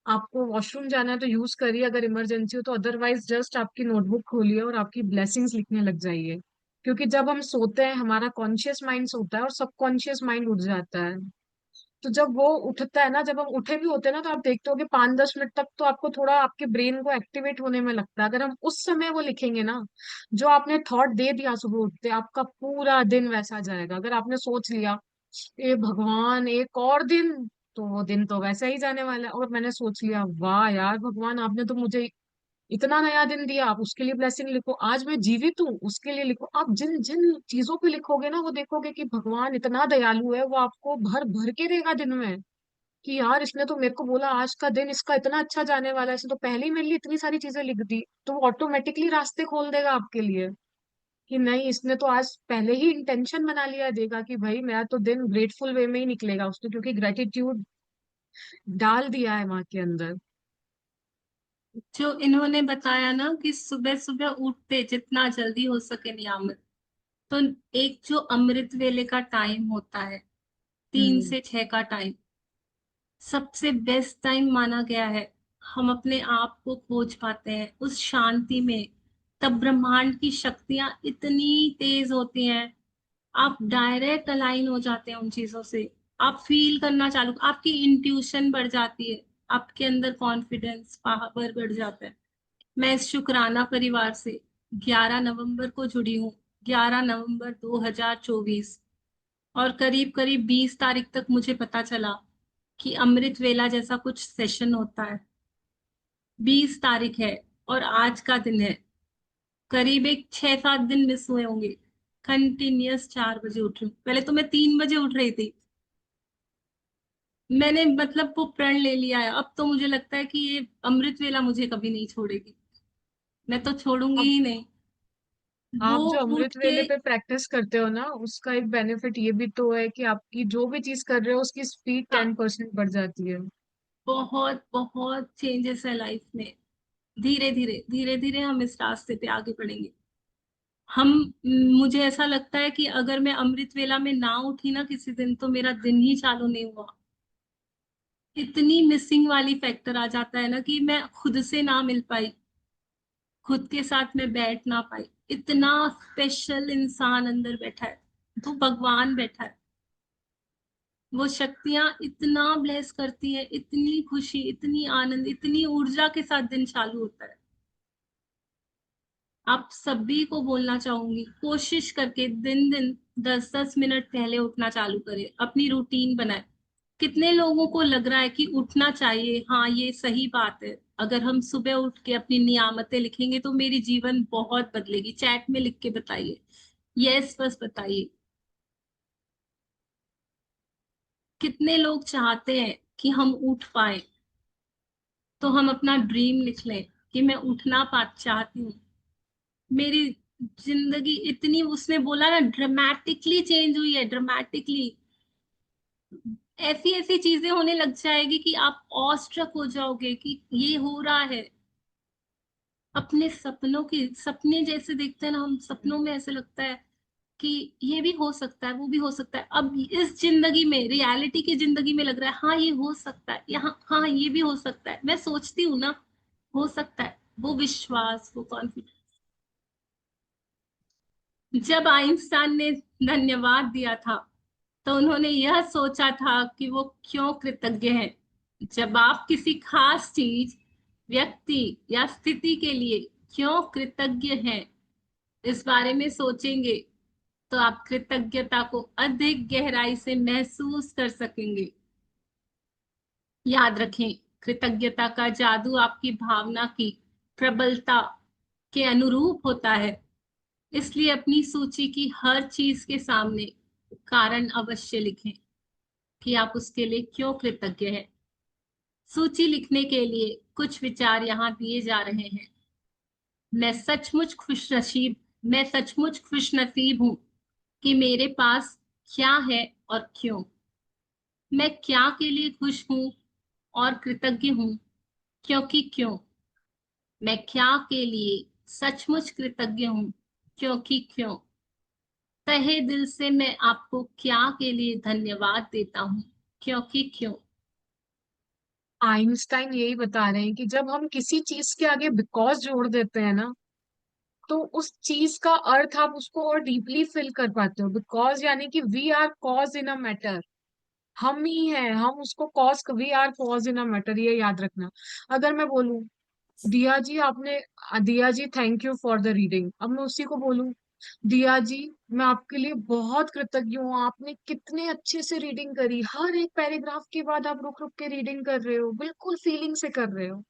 आपको वॉशरूम जाना है तो यूज करिए अगर इमरजेंसी हो तो, अदरवाइज जस्ट आपकी नोटबुक खोलिए और आपकी ब्लेसिंग्स लिखने लग जाइए। क्योंकि जब हम सोते हैं हमारा कॉन्शियस माइंड सोता है और सबकॉन्शियस माइंड उठ जाता है। तो जब वो उठता है ना, जब हम उठे भी होते हैं ना, तो आप देखते हो कि 5-10 मिनट तक तो आपको थोड़ा आपके ब्रेन को एक्टिवेट होने में लगता है। अगर हम उस समय वो लिखेंगे ना, जो आपने थॉट दे दिया सुबह उठते, आपका पूरा दिन वैसा जाएगा। अगर आपने सोच लिया ए भगवान एक और दिन, तो वो दिन तो वैसा ही जाने वाला है। और मैंने सोच लिया वाह यार भगवान आपने तो मुझे इतना नया दिन दिया, आप उसके लिए ब्लेसिंग लिखो, आज मैं जीवित हूँ उसके लिए लिखो। आप जिन जिन चीजों पे लिखोगे ना, वो देखोगे कि भगवान इतना दयालु है, वो आपको भर भर के देगा दिन में, कि यार इसने तो मेरे को बोला आज का दिन इसका इतना अच्छा जाने वाला है, इसने तो पहले ही मेरे लिए इतनी सारी चीजें लिख दी, तो वो ऑटोमेटिकली रास्ते खोल देगा आपके लिए। कि नहीं इसने तो आज पहले ही इंटेंशन बना लिया देगा कि भाई मेरा तो दिन ग्रेटफुल वे में ही निकलेगा, उसने क्योंकि ग्रेटिट्यूड डाल दिया है वहां के अंदर। जो इन्होंने बताया ना कि सुबह सुबह उठते जितना जल्दी हो सके नियमित, तो एक जो अमृत वेले का टाइम होता है, तीन हम्म। से छह का टाइम, सबसे बेस्ट टाइम माना गया है। हम अपने आप को खोज पाते हैं उस शांति में। तब ब्रह्मांड की शक्तियां इतनी तेज होती हैं, आप डायरेक्ट अलाइन हो जाते हैं उन चीजों से। आप फील करना चालू, आपकी इंट्यूशन बढ़ जाती है, आपके अंदर कॉन्फिडेंस पावर बढ़ जाता है। मैं इस शुक्राना परिवार से 11 नवंबर को जुड़ी हूँ, 11 नवंबर 2024। और करीब करीब 20 तारीख तक मुझे पता चला कि अमृत वेला जैसा कुछ सेशन होता है। 20 तारीख है और आज का दिन है। करीब एक 6-7 दिन मिस हुए होंगे। कंटिन्यूअस 4 बजे उठ रही हूँ। पहले तो मैं 3 बजे उठ रही थी। मैंने मतलब वो प्रण ले लिया है। अब तो मुझे लगता है कि ये अमृत वेला मुझे कभी नहीं छोड़ेगी। मैं तो छोड़ूंगी अब ही नहीं। वो आप जो उठ अमृत के वेले पे प्रैक्टिस करते हो ना, उसका एक बेनिफिट ये भी तो है कि आपकी जो भी चीज कर रहे हो उसकी स्पीड हाँ, 10% बढ़ जाती है। बहुत बहुत चेंजेस है लाइफ में। धीरे धीरे धीरे धीरे हम इस रास्ते पे आगे बढ़ेंगे। हम मुझे ऐसा लगता है कि अगर मैं अमृत वेला में ना उठी ना किसी दिन, तो मेरा दिन ही चालू नहीं हुआ। इतनी मिसिंग वाली फैक्टर आ जाता है ना कि मैं खुद से ना मिल पाई, खुद के साथ में बैठ ना पाई। इतना स्पेशल इंसान अंदर बैठा है, तो भगवान बैठा है। वो शक्तियां इतना ब्लेस करती है, इतनी खुशी, इतनी आनंद, इतनी ऊर्जा के साथ दिन चालू होता है। आप सभी को बोलना चाहूंगी, कोशिश करके दिन दिन 10-10 मिनट पहले उठना चालू करें, अपनी रूटीन बनाए। कितने लोगों को लग रहा है कि उठना चाहिए, हाँ ये सही बात है। अगर हम सुबह उठ के अपनी नियामतें लिखेंगे तो मेरी जीवन बहुत बदलेगी। चैट में लिख के बताइए, यस बस बताइए। कितने लोग चाहते हैं कि हम उठ पाए, तो हम अपना ड्रीम लिख लें कि मैं उठना पा चाहती हूँ। मेरी जिंदगी इतनी, उसने बोला ना, ड्रामेटिकली चेंज हुई है, ड्रामेटिकली। ऐसी ऐसी चीजें होने लग जाएगी कि आप ऑस्ट्रक हो जाओगे कि ये हो रहा है। अपने सपनों की, सपने जैसे देखते हैं ना हम, सपनों में ऐसे लगता है कि ये भी हो सकता है, वो भी हो सकता है। अब इस जिंदगी में, रियलिटी की जिंदगी में लग रहा है हाँ ये हो सकता है, यहाँ हाँ ये भी हो सकता है। मैं सोचती हूँ ना, हो सकता है। वो विश्वास, वो कॉन्फिडेंस। जब आइंस्टाइन ने धन्यवाद दिया था, तो उन्होंने यह सोचा था कि वो क्यों कृतज्ञ हैं। जब आप किसी खास चीज, व्यक्ति या स्थिति के लिए क्यों कृतज्ञ हैं, इस बारे में सोचेंगे, तो आप कृतज्ञता को अधिक गहराई से महसूस कर सकेंगे। याद रखें, कृतज्ञता का जादू आपकी भावना की प्रबलता के अनुरूप होता है। इसलिए अपनी सूची की हर चीज के सामने कारण अवश्य लिखें कि आप उसके लिए क्यों कृतज्ञ हैं। सूची लिखने के लिए कुछ विचार यहाँ दिए जा रहे हैं। मैं सचमुच खुश नसीब हूँ कि मेरे पास क्या है और क्यों। मैं क्या के लिए खुश हूँ और कृतज्ञ हूँ, क्योंकि क्यों। मैं क्या के लिए सचमुच कृतज्ञ हूँ, क्योंकि क्यों। तहे दिल से मैं आपको क्या के लिए धन्यवाद देता हूँ, क्योंकि क्यों। आइंस्टाइन यही बता रहे हैं कि जब हम किसी चीज के आगे बिकॉज जोड़ देते हैं ना, तो उस चीज का अर्थ आप उसको और डीपली फील कर पाते हो। बिकॉज यानी कि we are cause in a matter, हम ही हैं, हम उसको cause, we are cause in a matter, ये याद रखना। अगर मैं बोलूं दिया जी आपने, दिया जी thank you for the reading, अब मैं उसी को बोलूं दिया जी मैं आपके लिए बहुत कृतज्ञ हूँ, आपने कितने अच्छे से रीडिंग करी, हर एक पैराग्राफ के बाद आप रुक रुक के रीडिंग कर रहे हो, बिल्कुल फीलिंग से कर रहे हो।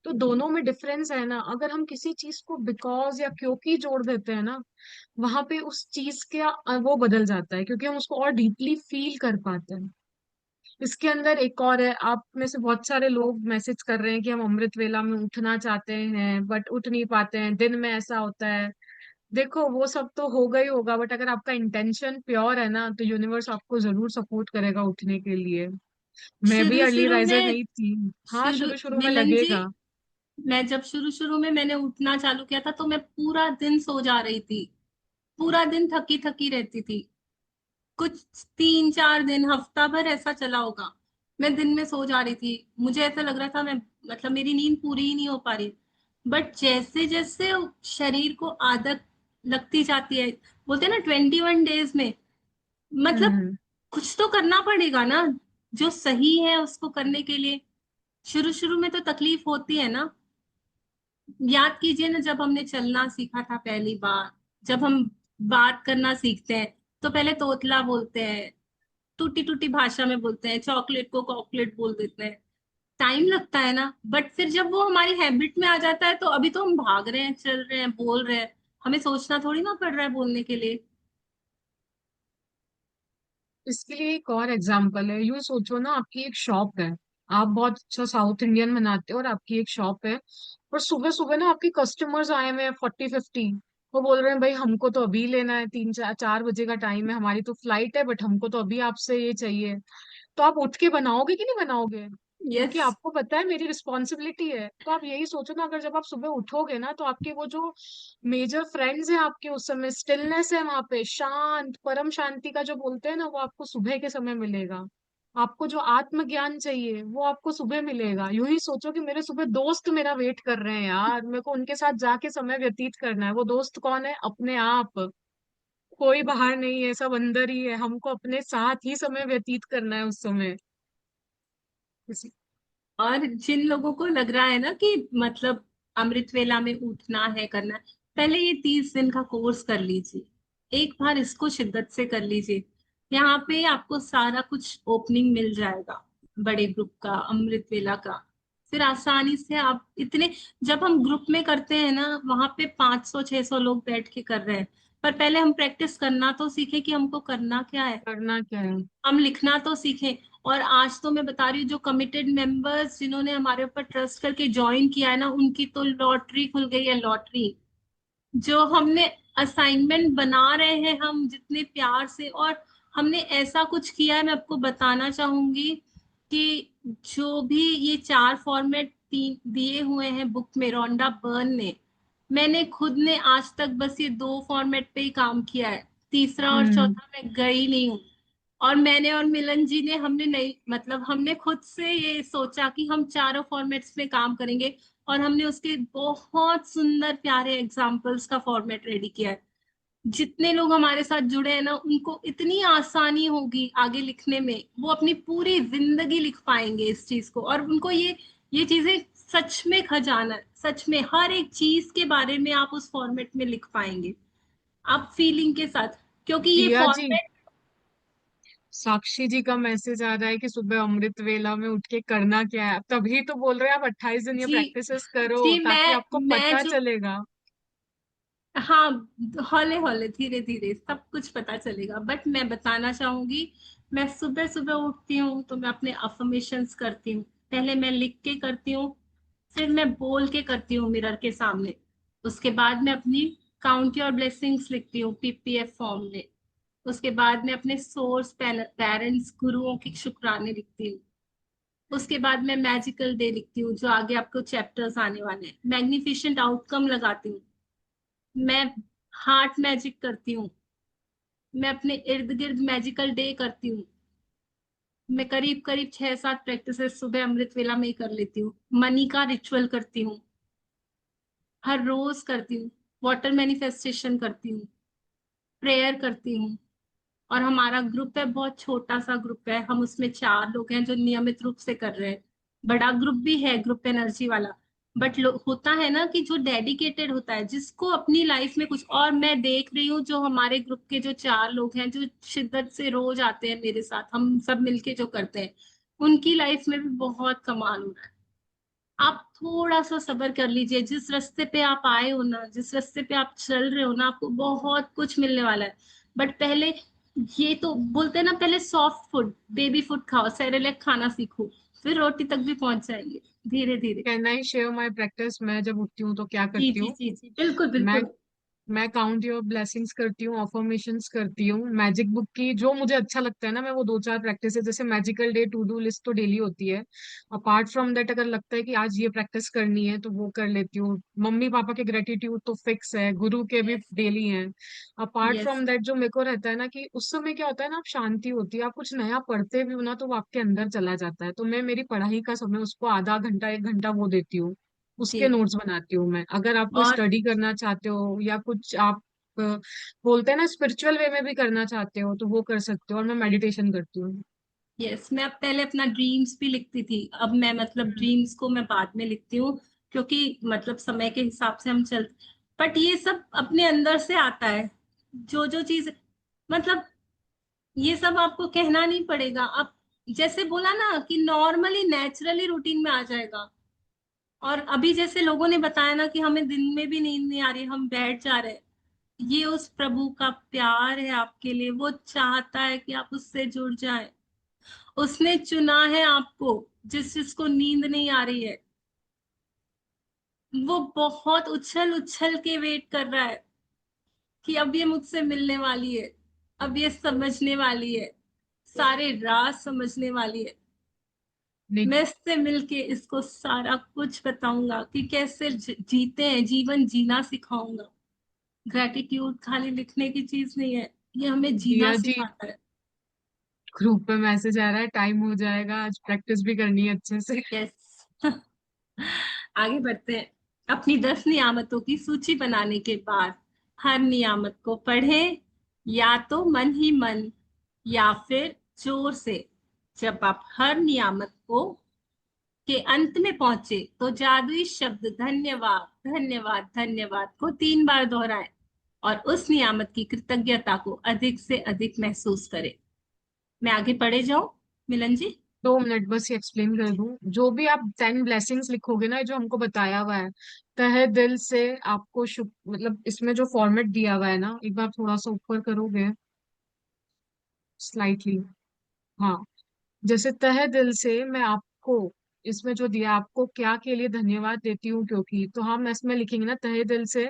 तो दोनों में डिफरेंस है ना। अगर हम किसी चीज को बिकॉज या क्योंकि जोड़ देते हैं ना, वहां पे उस चीज के वो बदल जाता है, क्योंकि हम उसको और डीपली फील कर पाते हैं। इसके अंदर एक और है, आप में से बहुत सारे लोग मैसेज कर रहे हैं कि हम अमृत वेला में उठना चाहते हैं बट उठ नहीं पाते हैं, दिन में ऐसा होता है। देखो वो सब तो होगा ही होगा, बट अगर आपका इंटेंशन प्योर है ना, तो यूनिवर्स आपको जरूर सपोर्ट करेगा उठने के लिए। मैं भी शुरू अर्ली शुरू राइजर में नहीं थी। हाँ, शुरू शुरू शुरू में मिलन जी, लगेगा। मैं जब शुरू शुरू में मैंने उठना चालू किया था, तो मैं पूरा दिन सो जा रही थी। पूरा दिन थकी थकी रहती थी। कुछ 3-4 दिन, हफ्ता भर ऐसा चला होगा। मैं दिन में सो जा रही थी, मुझे ऐसा लग रहा था मैं मतलब मेरी नींद पूरी ही नहीं हो पा रही। बट जैसे जैसे शरीर को आदत लगती जाती है, बोलते हैं ना 21 डेज में, मतलब हम्म। कुछ तो करना पड़ेगा ना जो सही है उसको करने के लिए। शुरू शुरू में तो तकलीफ होती है ना। याद कीजिए ना, जब हमने चलना सीखा था पहली बार, जब हम बात करना सीखते हैं तो पहले तोतला बोलते हैं, टूटी टूटी भाषा में बोलते हैं, चॉकलेट को कॉकलेट बोल देते हैं। टाइम लगता है ना, बट फिर जब वो हमारी हैबिट में आ जाता है तो अभी तो हम भाग रहे हैं, चल रहे हैं, बोल रहे हैं, हमें सोचना थोड़ी ना पड़ रहा है बोलने के लिए। इसके लिए एक और एग्जांपल है, यूं सोचो ना, आपकी एक शॉप है, आप बहुत अच्छा साउथ इंडियन बनाते हो और आपकी एक शॉप है, और सुबह सुबह ना आपके कस्टमर्स आए हुए हैं 40-50। वो बोल रहे हैं भाई हमको तो अभी लेना है, 3-4 बजे का टाइम है, हमारी तो फ्लाइट है, बट हमको तो अभी आपसे ये चाहिए। तो आप उठ के बनाओगे कि नहीं बनाओगे? क्योंकि यस। आपको पता है मेरी रिस्पॉन्सिबिलिटी है। तो आप यही सोचो ना, अगर जब आप सुबह उठोगे ना, तो आपके वो जो मेजर फ्रेंड्स हैं आपके, उस समय स्टिलनेस है वहां पे, शांत परम शांति का जो बोलते हैं ना, वो आपको सुबह के समय मिलेगा। आपको जो आत्मज्ञान चाहिए वो आपको सुबह मिलेगा। यूं ही सोचो कि मेरे सुबह दोस्त मेरा वेट कर रहे हैं यार, मेरे को उनके साथ जाके समय व्यतीत करना है। वो दोस्त कौन है? अपने आप। कोई बाहर नहीं है, सब अंदर ही है, हमको अपने साथ ही समय व्यतीत करना है उस समय। और जिन लोगों को लग रहा है ना कि मतलब अमृत वेला में उठना है, करना है, पहले ये 30 दिन का कोर्स कर लीजिए, एक बार इसको शिद्दत से कर लीजिए। यहाँ पे आपको सारा कुछ ओपनिंग मिल जाएगा, बड़े ग्रुप का, अमृत वेला का। फिर आसानी से आप इतने, जब हम ग्रुप में करते हैं ना, वहां पे 500-600 लोग बैठ के कर रहे हैं, पर पहले हम प्रैक्टिस करना तो सीखें कि हमको करना क्या है। करना क्या है। हम लिखना तो सीखें। और आज तो मैं बता रही हूँ, जो कमिटेड मेंबर्स जिन्होंने हमारे ऊपर ट्रस्ट करके ज्वाइन किया है ना, उनकी तो लॉटरी खुल गई है, लॉटरी। जो हमने असाइनमेंट बना रहे हैं हम जितने प्यार से, और हमने ऐसा कुछ किया है, मैं आपको बताना चाहूंगी कि जो भी ये 4 फॉर्मेट तीन दिए हुए हैं बुक में रोंडा बर्न ने, मैंने खुद ने आज तक बस ये 2 फॉर्मेट पे ही काम किया है, तीसरा और हम्म। चौथा मैं गई नहीं हूँ। और मैंने और मिलन जी ने, हमने नहीं मतलब हमने खुद से ये सोचा कि हम चारों फॉर्मेट्स में काम करेंगे, और हमने उसके बहुत सुंदर प्यारे एग्जाम्पल्स का फॉर्मेट रेडी किया है। जितने लोग हमारे साथ जुड़े हैं ना, उनको इतनी आसानी होगी आगे लिखने में, वो अपनी पूरी जिंदगी लिख पाएंगे इस चीज को। और उनको ये चीजें सच में खजाना है, सच में हर एक चीज के बारे में आप उस फॉर्मेट में लिख पाएंगे, आप फीलिंग के साथ, क्योंकि ये प्रिया जी, फॉर्मेट। साक्षी जी का मैसेज आ रहा है कि सुबह अमृत वेला में उठ के करना क्या है। तभी तो बोल रहे हैं आप 28 दिन ये जी प्रैक्टिसेस करो, जी, ताकि आपको मैं पता जो, चलेगा। हाँ, हौले हौले धीरे धीरे सब कुछ पता चलेगा। बट मैं बताना चाहूंगी, मैं सुबह सुबह उठती हूँ तो मैं अपने अफर्मेशंस करती हूँ। पहले मैं लिख के करती हूँ, फिर मैं बोल के करती हूँ मिरर के सामने। उसके बाद मैं अपनी काउंट योर ब्लेसिंग्स लिखती हूँ पीपीएफ फॉर्म में। उसके बाद मैं अपने सोर्स, पेरेंट्स, गुरुओं की शुक्राने लिखती हूँ। उसके बाद मैं मैजिकल डे लिखती हूँ, जो आगे आपको चैप्टर्स आने वाले हैं। मैग्निफिशेंट आउटकम लगाती हूँ। मैं हार्ट मैजिक करती हूँ। मैं अपने इर्द गिर्द मैजिकल डे करती हूँ। मैं करीब करीब 6-7 प्रैक्टिसेस सुबह अमृत वेला में ही कर लेती हूँ। मनी का रिचुअल करती हूँ, हर रोज करती हूँ। वाटर मैनिफेस्टेशन करती हूँ, प्रेयर करती हूँ। और हमारा ग्रुप है, बहुत छोटा सा ग्रुप है, हम उसमें 4 लोग हैं जो नियमित रूप से कर रहे हैं। बड़ा ग्रुप भी है, ग्रुप एनर्जी वाला। बट होता है ना कि जो डेडिकेटेड होता है, जिसको अपनी लाइफ में कुछ, और मैं देख रही हूँ जो हमारे ग्रुप के जो 4 लोग हैं जो शिद्दत से रोज आते हैं मेरे साथ, हम सब मिलके जो करते हैं, उनकी लाइफ में भी बहुत कमाल हो रहा है। आप थोड़ा सा सब्र कर लीजिए, जिस रास्ते पे आप आए हो ना, जिस रास्ते पे आप चल रहे हो ना, आपको बहुत कुछ मिलने वाला है। बट पहले, ये तो बोलते हैं ना, पहले सॉफ्ट फूड, बेबी फूड खाओ, सेरेलेक खाना सीखो, फिर रोटी तक भी पहुंच जाएंगे धीरे धीरे। Can I share my practice? मैं जब उठती हूँ तो क्या जी करती जी हूँ? जी जी, बिल्कुल मैं बिल्कुल। मैं काउंट योर ब्लेसिंग्स करती हूँ, अफर्मेशंस करती हूँ। मैजिक बुक की जो मुझे अच्छा लगता है ना, मैं वो दो चार प्रैक्टिस है, जैसे magical day to do list तो डेली होती है। अपार्ट फ्रॉम दैट अगर लगता है कि आज ये प्रैक्टिस करनी है तो वो कर लेती हूँ। मम्मी पापा के ग्रेटिट्यूड तो फिक्स है, गुरु के भी यस। डेली हैं। Apart yes. फ्रॉम दैट जो मेरे को रहता है ना, कि उस समय क्या होता है ना, आप शांति होती है, आप कुछ नया पढ़ते भी हो ना तो वो आपके अंदर चला जाता है। तो मैं मेरी पढ़ाई का समय उसको आधा घंटा एक घंटा वो देती हूँ, उसके जी। नोट्स बनाती हूँ मैं। अगर आप कोई और स्टडी करना चाहते हो या कुछ आप बोलते हैं ना स्पिरिचुअल वे में भी करना चाहते हो तो वो कर सकते हो। और मैं मेडिटेशन करती हूँ। यस, मैं अब पहले अपना ड्रीम्स भी लिखती थी, अब मैं मतलब हम्म। ड्रीम्स को मैं बाद में लिखती हूँ, क्योंकि मतलब समय के हिसाब से हम चल। बट ये सब अपने अंदर से आता है, जो जो चीज, मतलब ये सब आपको कहना नहीं पड़ेगा। आप जैसे बोला ना कि नॉर्मली नेचुरली रूटीन में आ जाएगा। और अभी जैसे लोगों ने बताया ना कि हमें दिन में भी नींद नहीं आ रही, हम बैठ जा रहे हैं, ये उस प्रभु का प्यार है आपके लिए। वो चाहता है कि आप उससे जुड़ जाएं। उसने चुना है आपको, जिसको नींद नहीं आ रही है। वो बहुत उछल उछल के वेट कर रहा है कि अब ये मुझसे मिलने वाली है, अब ये समझने वाली है, सारे राज समझने वाली है। नहीं। मैं इससे मिलके इसको सारा कुछ बताऊंगा कि कैसे जीते हैं, जीवन जीना सिखाऊंगा। ग्रेटिट्यूड खाली लिखने की चीज नहीं है, ये हमें जीना दिया जी, सिखाता है। ग्रुप पे मैसेज आ रहा है, टाइम हो जाएगा, आज प्रैक्टिस भी करनी है अच्छे से। यस। आगे बढ़ते हैं। अपनी 10 नियामतों की सूची बनाने के बाद हर नियामत को पढ़ें, या तो मन ही मन या फिर जोर से। जब आप हर नियामत को के अंत में पहुंचे तो जादुई शब्द धन्यवाद धन्यवाद धन्यवाद को 3 बार दोहराएं और उस नियामत की कृतज्ञता को अधिक से अधिक महसूस करें। मैं आगे पढ़े जाऊं, मिलन जी? 2 मिनट बस ये एक्सप्लेन कर दूं। जो भी आप 10 ब्लेसिंग्स लिखोगे ना, जो हमको बताया हुआ है, तहे दिल से आपको शुभ, मतलब इसमें जो फॉर्मेट दिया हुआ है ना, एक बार थोड़ा सा ऊपर करोगे स्लाइटली। हाँ, जैसे तहे दिल से मैं आपको, इसमें जो दिया आपको क्या के लिए धन्यवाद देती हूँ क्योंकि, तो हम इसमें लिखेंगे ना तहे दिल से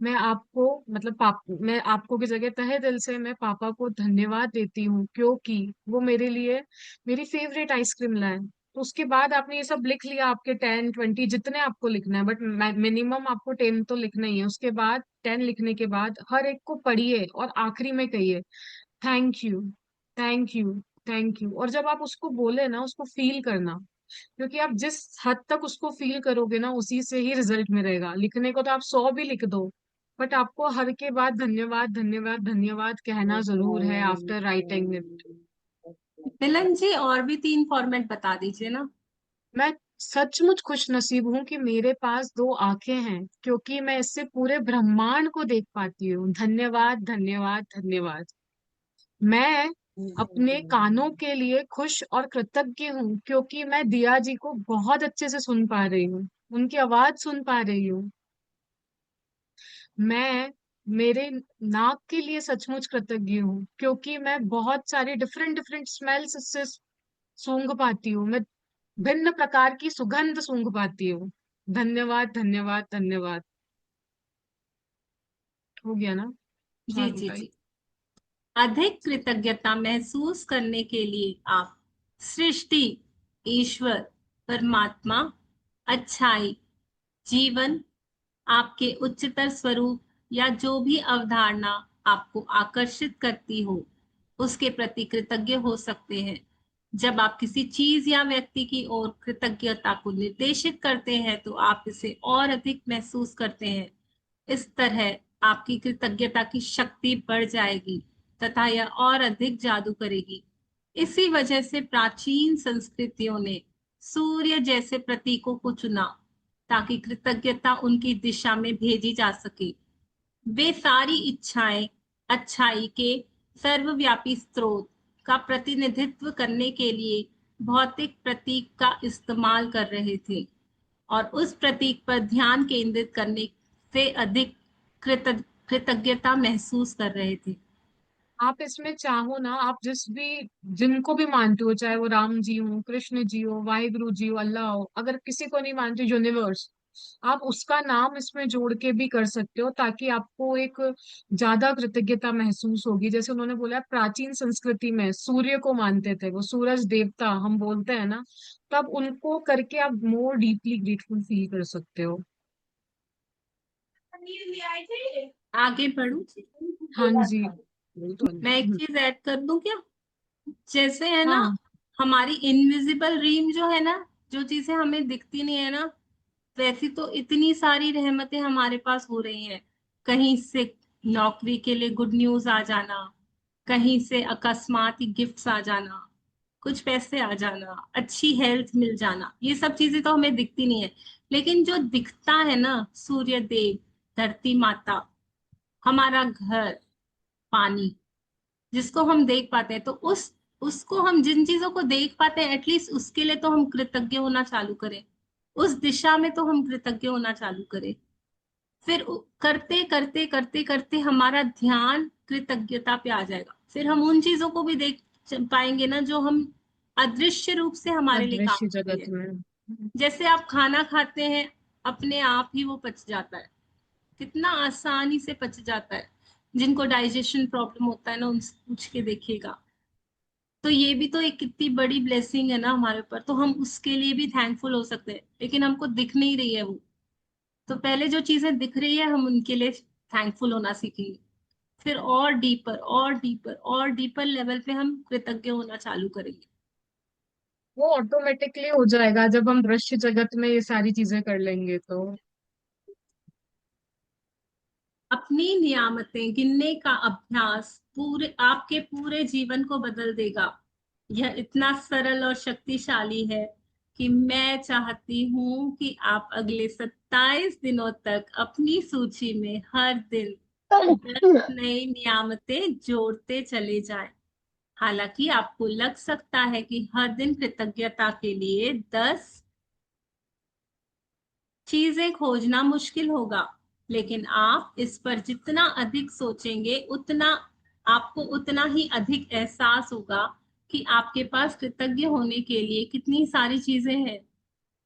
मैं आपको, मतलब मैं आपको की जगह तहे दिल से मैं पापा को धन्यवाद देती हूँ क्योंकि वो मेरे लिए मेरी फेवरेट आइसक्रीम लाए। तो उसके बाद आपने ये सब लिख लिया, आपके 10 20 जितने आपको लिखना है, बट मिनिमम आपको 10 तो लिखना ही है। उसके बाद 10 लिखने के बाद हर एक को पढ़िए और आखिरी में कहिए thank you, thank you, thank you. और जब आप उसको बोले ना, उसको फील करना, क्योंकि आप जिस हद तक उसको फील करोगे ना उसी से ही रिजल्ट मिलेगा। लिखने को तो आप 100 भी लिख दो, बट आपको हर के बाद धन्यवाद धन्यवाद धन्यवाद कहना जरूर है आफ्टर राइटिंग इट। मिलन जी, और भी 3 फॉर्मेट बता दीजिए ना। मैं सचमुच खुश नसीब हूँ कि मेरे पास 2 आंखें हैं क्योंकि मैं इससे पूरे ब्रह्मांड को देख पाती हूँ। धन्यवाद धन्यवाद धन्यवाद। मैं अपने कानों के लिए खुश और कृतज्ञ हूँ क्योंकि मैं दिया जी को बहुत अच्छे से सुन पा रही हूँ, उनकी आवाज सुन पा रही हूँ। मैं मेरे नाक के लिए सचमुच कृतज्ञ हूँ क्योंकि मैं बहुत सारी डिफरेंट डिफरेंट स्मेल्स इससे सूंघ पाती हूँ। मैं भिन्न प्रकार की सुगंध सूंघ पाती हूँ। धन्यवाद धन्यवाद धन्यवाद। हो गया ना? जी चालू जी टाइप। जी। अधिक कृतज्ञता महसूस करने के लिए आप सृष्टि, ईश्वर, परमात्मा, अच्छाई, जीवन, आपके उच्चतर स्वरूप या जो भी अवधारणा आपको आकर्षित करती हो, उसके प्रति कृतज्ञ हो सकते हैं। जब आप किसी चीज या व्यक्ति की ओर कृतज्ञता को निर्देशित करते हैं तो आप इसे और अधिक महसूस करते हैं। इस तरह आपकी कृतज्ञता की शक्ति बढ़ जाएगी तथा यह और अधिक जादू करेगी। इसी वजह से प्राचीन संस्कृतियों ने सूर्य जैसे प्रतीकों को चुना ताकि कृतज्ञता उनकी दिशा में भेजी जा सके। वे सारी इच्छाएं अच्छाई के सर्वव्यापी स्रोत का प्रतिनिधित्व करने के लिए भौतिक प्रतीक का इस्तेमाल कर रहे थे और उस प्रतीक पर ध्यान केंद्रित करने से अधिक कृतज्ञता महसूस कर रहे थे। आप इसमें चाहो ना, आप जिनको भी मानते हो, चाहे वो राम जी हो, कृष्ण जी हो, वाहिगुरु जी हो, अल्लाह हो, अगर किसी को नहीं मानते, यूनिवर्स, आप उसका नाम इसमें जोड़ के भी कर सकते हो, ताकि आपको एक ज्यादा कृतज्ञता महसूस होगी। जैसे उन्होंने बोला प्राचीन संस्कृति में सूर्य को मानते थे, वो सूरज देवता हम बोलते हैं ना, तब उनको करके आप मोर डीपली ग्रेटफुल फील कर सकते हो। आगे बढ़ू। हाँ जी। मैं एक चीज ऐड कर दूं क्या? जैसे है ना, हाँ। हमारी इनविजिबल रीम जो है ना, जो चीजें हमें दिखती नहीं है ना, वैसी तो इतनी सारी रहमतें हमारे पास हो रही हैं। कहीं से नौकरी के लिए गुड न्यूज आ जाना, कहीं से अकस्मात ही गिफ्ट्स आ जाना, कुछ पैसे आ जाना, अच्छी हेल्थ मिल जाना, ये सब चीजें तो हमें दिखती नहीं है। लेकिन जो दिखता है ना, सूर्य देव, धरती माता, हमारा घर, पानी, जिसको हम देख पाते हैं, तो उसको हम जिन चीजों को देख पाते हैं, एटलीस्ट उसके लिए तो हम कृतज्ञ होना चालू करें। उस दिशा में तो हम कृतज्ञ होना चालू करें। फिर करते करते करते करते हमारा ध्यान कृतज्ञता पे आ जाएगा। फिर हम उन चीजों को भी देख पाएंगे ना, जो हम अदृश्य रूप से हमारे लिए काम अदृश्य कर रही जगत है। में। जैसे आप खाना खाते हैं, अपने आप ही वो पच जाता है, कितना आसानी से पच जाता है। जिनको डाइजेशन प्रॉब्लम होता है ना, उनसे पूछ के देखिएगा। तो ये भी तो एक कितनी बड़ी ब्लेसिंग है ना हमारे ऊपर, तो हम उसके लिए भी थैंकफुल हो सकते हैं। लेकिन हमको दिख नहीं रही है वो, तो पहले जो चीजें दिख रही है हम उनके लिए थैंकफुल होना सीखेंगे। फिर और डीपर और डीपर और डीपर लेवल पे हम कृतज्ञ होना चालू करेंगे। वो ऑटोमेटिकली हो जाएगा जब हम दृश्य जगत में ये सारी चीजें कर लेंगे तो। अपनी नियामतें गिनने का अभ्यास पूरे आपके पूरे जीवन को बदल देगा। यह इतना सरल और शक्तिशाली है कि मैं चाहती हूँ कि आप अगले 27 दिनों तक अपनी सूची में हर दिन 10 नई नियामतें जोड़ते चले जाएं। हालांकि आपको लग सकता है कि हर दिन कृतज्ञता के लिए 10 चीजें खोजना मुश्किल होगा, लेकिन आप इस पर जितना अधिक सोचेंगे, उतना आपको उतना ही अधिक एहसास होगा कि आपके पास कृतज्ञ होने के लिए कितनी सारी चीजें हैं।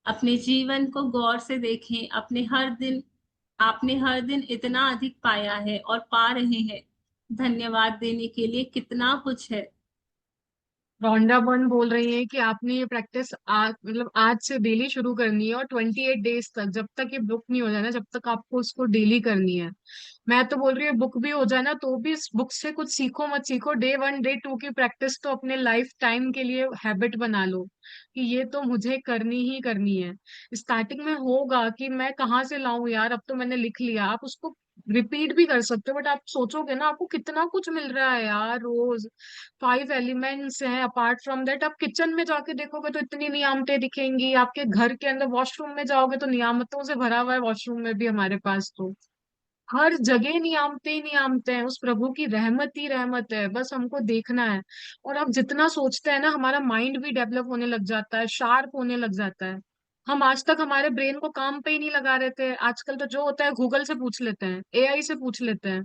अपने जीवन को गौर से देखें। आपने हर दिन इतना अधिक पाया है और पा रहे हैं। धन्यवाद देने के लिए कितना कुछ है। रॉन्डा बर्न बोल रही है कि आपने ये प्रैक्टिस आज मतलब आज से डेली शुरू करनी है, और 28 डेज तक, जब तक ये बुक नहीं हो जाए ना, जब तक आपको उसको डेली करनी है। मैं तो बोल रही हूँ बुक भी हो जाए ना तो भी इस बुक से कुछ सीखो मत सीखो, डे 1 डे 2 की प्रैक्टिस तो अपने लाइफ टाइम के लिए हैबिट बना लो कि ये तो मुझे करनी ही करनी है। स्टार्टिंग में होगा कि मैं कहाँ से लाऊं यार, अब तो मैंने लिख लिया, आप उसको रिपीट भी कर सकते हो, बट आप सोचोगे ना आपको कितना कुछ मिल रहा है यार रोज। 5 एलिमेंट्स हैं, अपार्ट फ्रॉम दैट आप किचन में जाके देखोगे तो इतनी नियामतें दिखेंगी, आपके घर के अंदर वॉशरूम में जाओगे तो नियामतों से भरा हुआ है वॉशरूम में भी हमारे पास तो। हर जगह नियामतें ही नियामतें हैं, उस प्रभु की रहमत ही रहमत है, बस हमको देखना है। और अब जितना सोचते हैं ना हमारा माइंड भी डेवलप होने लग जाता है, शार्प होने लग जाता है। हम आज तक हमारे ब्रेन को काम पे ही नहीं लगा रहे थे, आजकल तो जो होता है गूगल से पूछ लेते हैं, एआई से पूछ लेते हैं।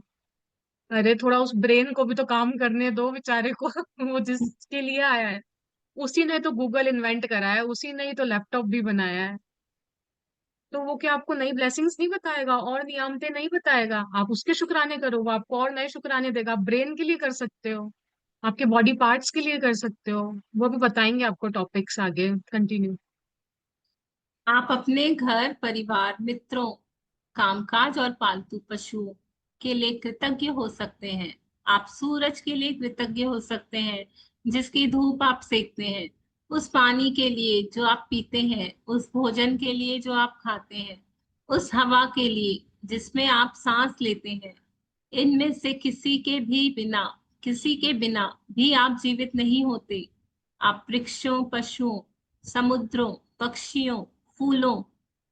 अरे थोड़ा उस ब्रेन को भी तो काम करने दो बेचारे को वो जिसके लिए आया है। उसी ने तो गूगल इन्वेंट करा है, उसी ने ही तो लैपटॉप भी बनाया है। तो वो क्या आपको नई ब्लेसिंग्स नहीं बताएगा और नियामतें नहीं बताएगा? आप उसके शुक्राने करो, वो आपको और नए शुक्राने देगा। आप ब्रेन के लिए कर सकते हो, आपके बॉडी पार्ट्स के लिए कर सकते हो। वो भी बताएंगे आपको टॉपिक्स आगे। कंटिन्यू। आप अपने घर, परिवार, मित्रों, कामकाज और पालतू पशुओं के लिए कृतज्ञ हो सकते हैं। आप सूरज के लिए कृतज्ञ हो सकते हैं, जिसकी धूप आप सेकते हैं। उस पानी के लिए जो आप पीते हैं, उस भोजन के लिए जो आप खाते हैं, उस हवा के लिए जिसमें आप सांस लेते हैं। इनमें से किसी के बिना भी आप जीवित नहीं होते। आप वृक्षों, पशुओं, समुद्रों, पक्षियों, फूलों,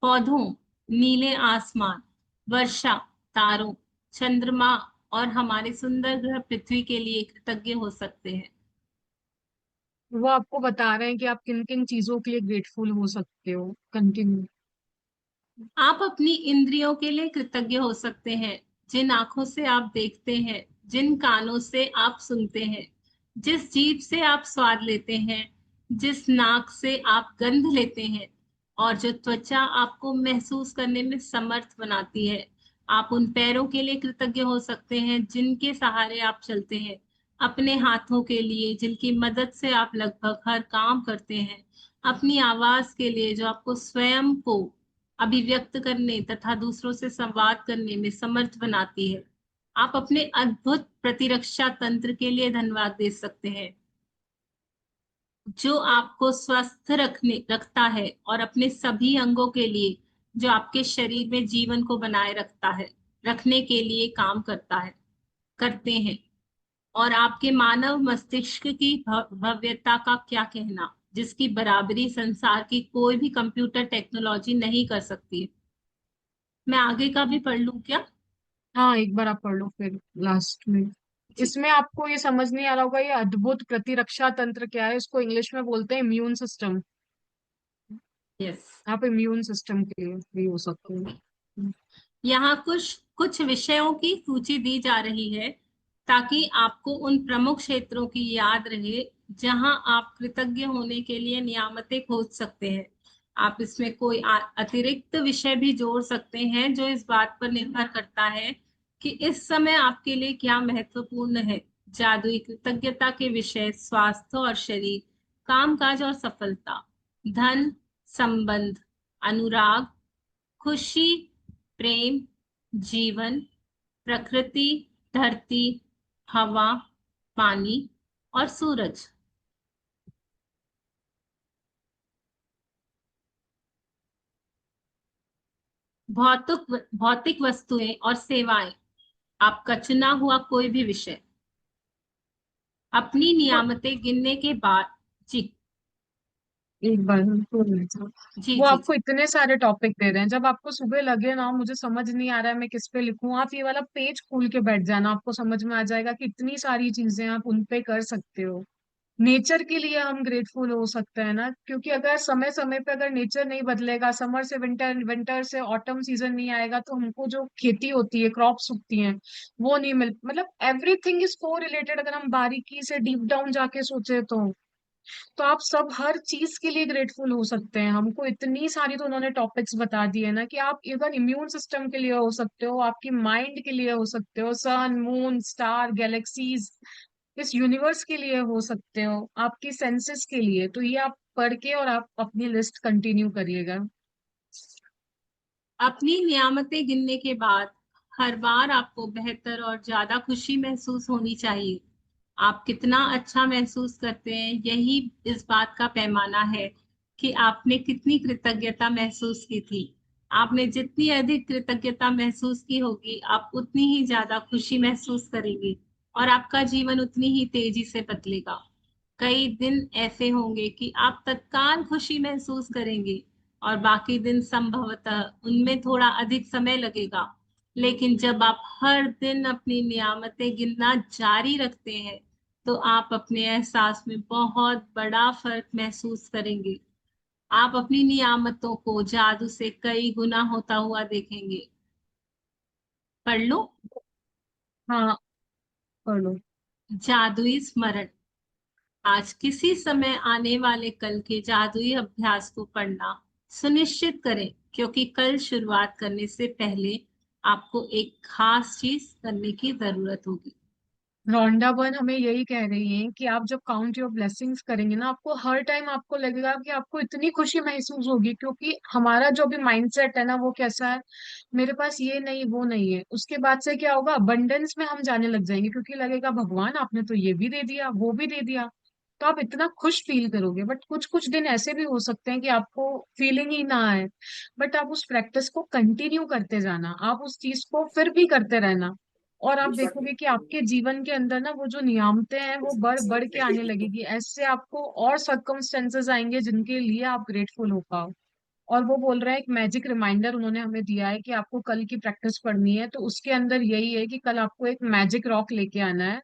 पौधों, नीले आसमान, वर्षा, तारों, चंद्रमा और हमारे सुंदर ग्रह पृथ्वी के लिए कृतज्ञ हो सकते हैं। वो आपको बता रहे हैं कि आप किन किन चीजों के लिए ग्रेटफुल हो सकते हो। कंटिन्यू। आप अपनी इंद्रियों के लिए कृतज्ञ हो सकते हैं, जिन आंखों से आप देखते हैं, जिन कानों से आप सुनते हैं, जिस जीभ से आप स्वाद लेते हैं, जिस नाक से आप गंध लेते हैं, और जो त्वचा आपको महसूस करने में समर्थ बनाती है। आप उन पैरों के लिए कृतज्ञ हो सकते हैं जिनके सहारे आप चलते हैं, अपने हाथों के लिए जिनकी मदद से आप लगभग हर काम करते हैं, अपनी आवाज के लिए जो आपको स्वयं को अभिव्यक्त करने तथा दूसरों से संवाद करने में समर्थ बनाती है। आप अपने अद्भुत प्रतिरक्षा तंत्र के लिए धन्यवाद दे सकते हैं जो आपको स्वस्थ रखता है, और अपने सभी अंगों के लिए जो आपके शरीर में जीवन को बनाए रखने के लिए काम करते हैं। और आपके मानव मस्तिष्क की भव्यता का क्या कहना, जिसकी बराबरी संसार की कोई भी कंप्यूटर टेक्नोलॉजी नहीं कर सकती। मैं आगे का भी पढ़ लूं क्या? हाँ, एक बार आप पढ़ लो फिर लास्ट में। जी। इसमें आपको ये समझ नहीं आ रहा होगा, ये अद्भुत प्रतिरक्षा तंत्र क्या है। इसको इंग्लिश में बोलते हैं इम्यून सिस्टम। यस। आप इम्यून सिस्टम के लिए भी हो सकते हो। यहाँ कुछ कुछ विषयों की सूची दी जा रही है ताकि आपको उन प्रमुख क्षेत्रों की याद रहे जहां आप कृतज्ञ होने के लिए नियामतें खोज सकते हैं। आप इसमें कोई अतिरिक्त विषय भी जोड़ सकते हैं जो इस बात पर निर्भर करता है कि इस समय आपके लिए क्या महत्वपूर्ण है। जादुई कृतज्ञता के विषय स्वास्थ्य और शरीर, कामकाज और सफलता, धन, संबंध, अनुराग, खुशी, प्रेम, जीवन, प्रकृति, धरती, हवा, पानी और सूरज। भौतिक वस्तुएं और सेवाएं, आपका चुना हुआ कोई भी विषय। अपनी वो नियामतें गिनने के बाद। जी। एक बार तो नहीं था। जी वो जी आपको जी। इतने सारे टॉपिक दे रहे हैं, जब आपको सुबह लगे ना मुझे समझ नहीं आ रहा है मैं किस पे लिखूं, आप ये वाला पेज खोल के बैठ जाना, आपको समझ में आ जाएगा कि इतनी सारी चीजें आप उन पे कर सकते हो। नेचर के लिए हम ग्रेटफुल हो सकते हैं ना, क्योंकि अगर समय समय पे अगर नेचर नहीं बदलेगा, समर से विंटर, विंटर से ऑटम सीजन नहीं आएगा, तो हमको जो खेती होती है, क्रॉप्स उगती हैं, वो नहीं मिल, मतलब एवरीथिंग इज को रिलेटेड। अगर हम बारीकी से डीप डाउन जाके सोचे तो आप सब हर चीज के लिए ग्रेटफुल हो सकते हैं। हमको इतनी सारी तो उन्होंने टॉपिक्स बता दिए ना कि आप इवन इम्यून सिस्टम के लिए हो सकते हो, आपकी माइंड के लिए हो सकते हो, सन, मून, स्टार, गैलेक्सीज, इस यूनिवर्स के लिए हो सकते हो, आपकी सेंसेस के लिए। तो ये आप पढ़ के और आप अपनी लिस्ट कंटिन्यू करिएगा। अपनी नियामतें गिनने के बाद हर बार आपको बेहतर और ज्यादा खुशी महसूस होनी चाहिए। आप कितना अच्छा महसूस करते हैं, यही इस बात का पैमाना है कि आपने कितनी कृतज्ञता महसूस की थी। आपने जितनी अधिक कृतज्ञता महसूस की होगी, आप उतनी ही ज्यादा खुशी महसूस करेंगे और आपका जीवन उतनी ही तेजी से बदलेगा। कई दिन ऐसे होंगे कि आप तत्काल खुशी महसूस करेंगे और बाकी दिन संभवतः उनमें थोड़ा अधिक समय लगेगा। लेकिन जब आप हर दिन अपनी नियामतें गिनना जारी रखते हैं, तो आप अपने एहसास में बहुत बड़ा फर्क महसूस करेंगे। आप अपनी नियामतों को जादू से कई गुना होता हुआ देखेंगे। पढ़ लो। हाँ, पढ़ लो। जादुई स्मरण। आज किसी समय आने वाले कल के जादुई अभ्यास को पढ़ना सुनिश्चित करें, क्योंकि कल शुरुआत करने से पहले आपको एक खास चीज करने की जरूरत होगी। रॉन्डा बर्न हमें यही कह रही है कि आप जब काउंट योर ब्लेसिंग्स करेंगे ना, आपको हर टाइम आपको लगेगा कि आपको इतनी खुशी महसूस होगी, क्योंकि हमारा जो भी माइंडसेट है ना वो कैसा है, मेरे पास ये नहीं वो नहीं है। उसके बाद से क्या होगा, अबंडेंस में हम जाने लग जाएंगे, क्योंकि लगेगा भगवान आपने तो ये भी दे दिया वो भी दे दिया, तो आप इतना खुश फील करोगे। बट कुछ कुछ दिन ऐसे भी हो सकते हैं कि आपको फीलिंग ही ना आए, बट आप उस प्रैक्टिस को कंटिन्यू करते जाना, आप उस चीज को फिर भी करते रहना, और आप देखोगे कि आपके जीवन के अंदर ना वो जो नियामतें हैं वो बढ़ बढ़ के आने लगेगी। ऐसे आपको और सर्कमस्टेंसेस आएंगे जिनके लिए आप ग्रेटफुल हो पाओ। और वो बोल रहे हैं, एक मैजिक रिमाइंडर उन्होंने हमें दिया है कि आपको कल की प्रैक्टिस पढ़नी है, तो उसके अंदर यही है कि कल आपको एक मैजिक रॉक लेके आना है।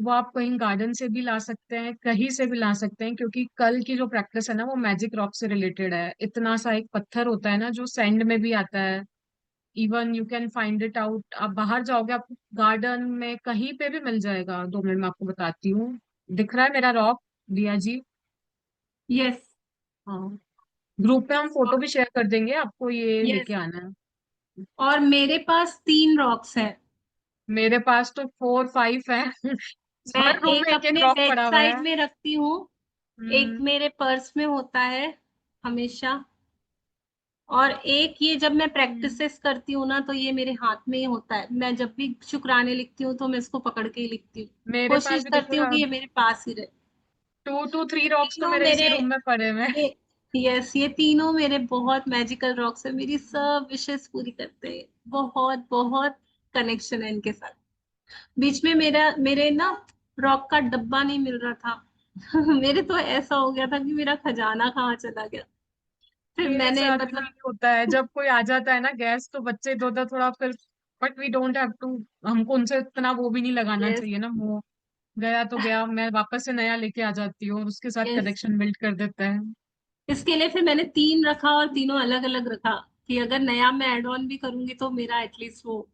वो आप कहीं गार्डन से भी ला सकते हैं, कहीं से भी ला सकते हैं, क्योंकि कल की जो प्रैक्टिस है ना वो मैजिक रॉक से रिलेटेड है। इतना सा एक पत्थर होता है ना जो सैंड में भी आता है, even you can find it out. आप बाहर जाओगे, आपको गार्डन में कहीं पे भी मिल जाएगा। 2 मिनट में आपको बताती हूँ। दिख रहा है मेरा रॉक, दिया जी? यस। हाँ, ग्रुप पे हम फोटो भी शेयर कर देंगे, आपको ये यस, लेके आना है। और मेरे पास 3 रॉक्स हैं। मेरे पास तो 4 5 है। मैं हर रूम एक में एक एक अपने रॉक बेड पड़ा हुआ साइड है। में रखती हूँ, एक हम्म। मेरे पर्स में होता है हमेशा, और एक ये जब मैं हम्म। प्रैक्टिसेस करती हूँ ना तो ये मेरे हाथ में ही होता है। मैं जब भी शुक्राने लिखती हूँ तो मैं इसको पकड़ के ही लिखती हूँ। मेरे पास कोशिश भी देखो करती हूँ ना, कि ये मेरे पास ही रहे। 2 to 3 रॉक्स तो तीनों मेरे मेरे इसी रूम में पड़े हुए हैं। ये यस, ये तीनों मेरे बहुत मैजिकल रॉक्स है, मेरी सब विशेस पूरी करते हैं। बहुत बहुत कनेक्शन है इनके साथ। बीच में मेरे ना रॉक का डब्बा नहीं मिल रहा था। मेरे तो ऐसा हो गया था कि मेरा खजाना कहाँ चला गया। फिर मेरे मैंने साथ भी मतलब यही होता है, जब कोई आ जाता है ना गेस्ट, तो बच्चे इधर उधर थोड़ा फिर, but we don't have to, हमको उनसे इतना वो भी नहीं लगाना यस चाहिए ना मोह। गया तो गया, मैं वापस से नया लेके आ जाती हूँ और उसके साथ यस, कनेक्शन बिल्ड कर देता है। इसके लिए फिर मैंने 3 रखा और तीनों अलग अलग रखा, कि अगर नया मैं एड ऑन भी करूंगी तो मेरा एटलीस्ट वो।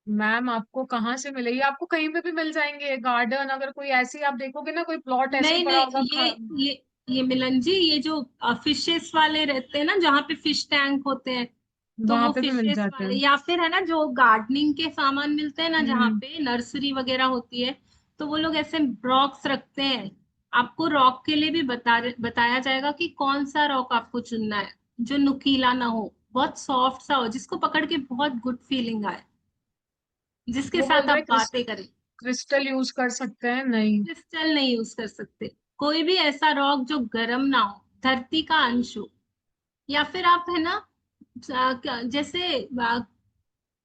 मैम आपको कहाँ से मिलेगी? आपको कहीं पे भी मिल जाएंगे, गार्डन, अगर कोई ऐसी आप देखोगे ना, कोई प्लॉट ऐसे ही नहीं पड़ा नहीं, होगा ये मिलन जी, ये जो फिशेस वाले रहते हैं ना, जहाँ पे फिश टैंक होते हैं, तो वहां वो पे भी मिल फिशेस जाते वाले, हैं। या फिर है ना जो गार्डनिंग के सामान मिलते हैं ना, जहाँ हम्म। पे नर्सरी वगैरह होती है, तो वो लोग ऐसे रॉक्स रखते हैं। आपको रॉक के लिए भी बताया जाएगा कि कौन सा रॉक आपको चुनना है, जो नुकीला ना हो, बहुत सॉफ्ट सा हो, जिसको पकड़ के बहुत गुड फीलिंग आए, जिसके वो बोल साथ रहे आप बातें करें। क्रिस्टल यूज कर सकते हैं? नहीं। क्रिस्टल नहीं यूज कर सकते। कोई भी ऐसा रॉक जो गर्म ना हो, धरती का अंश हो, या फिर आप है ना जैसे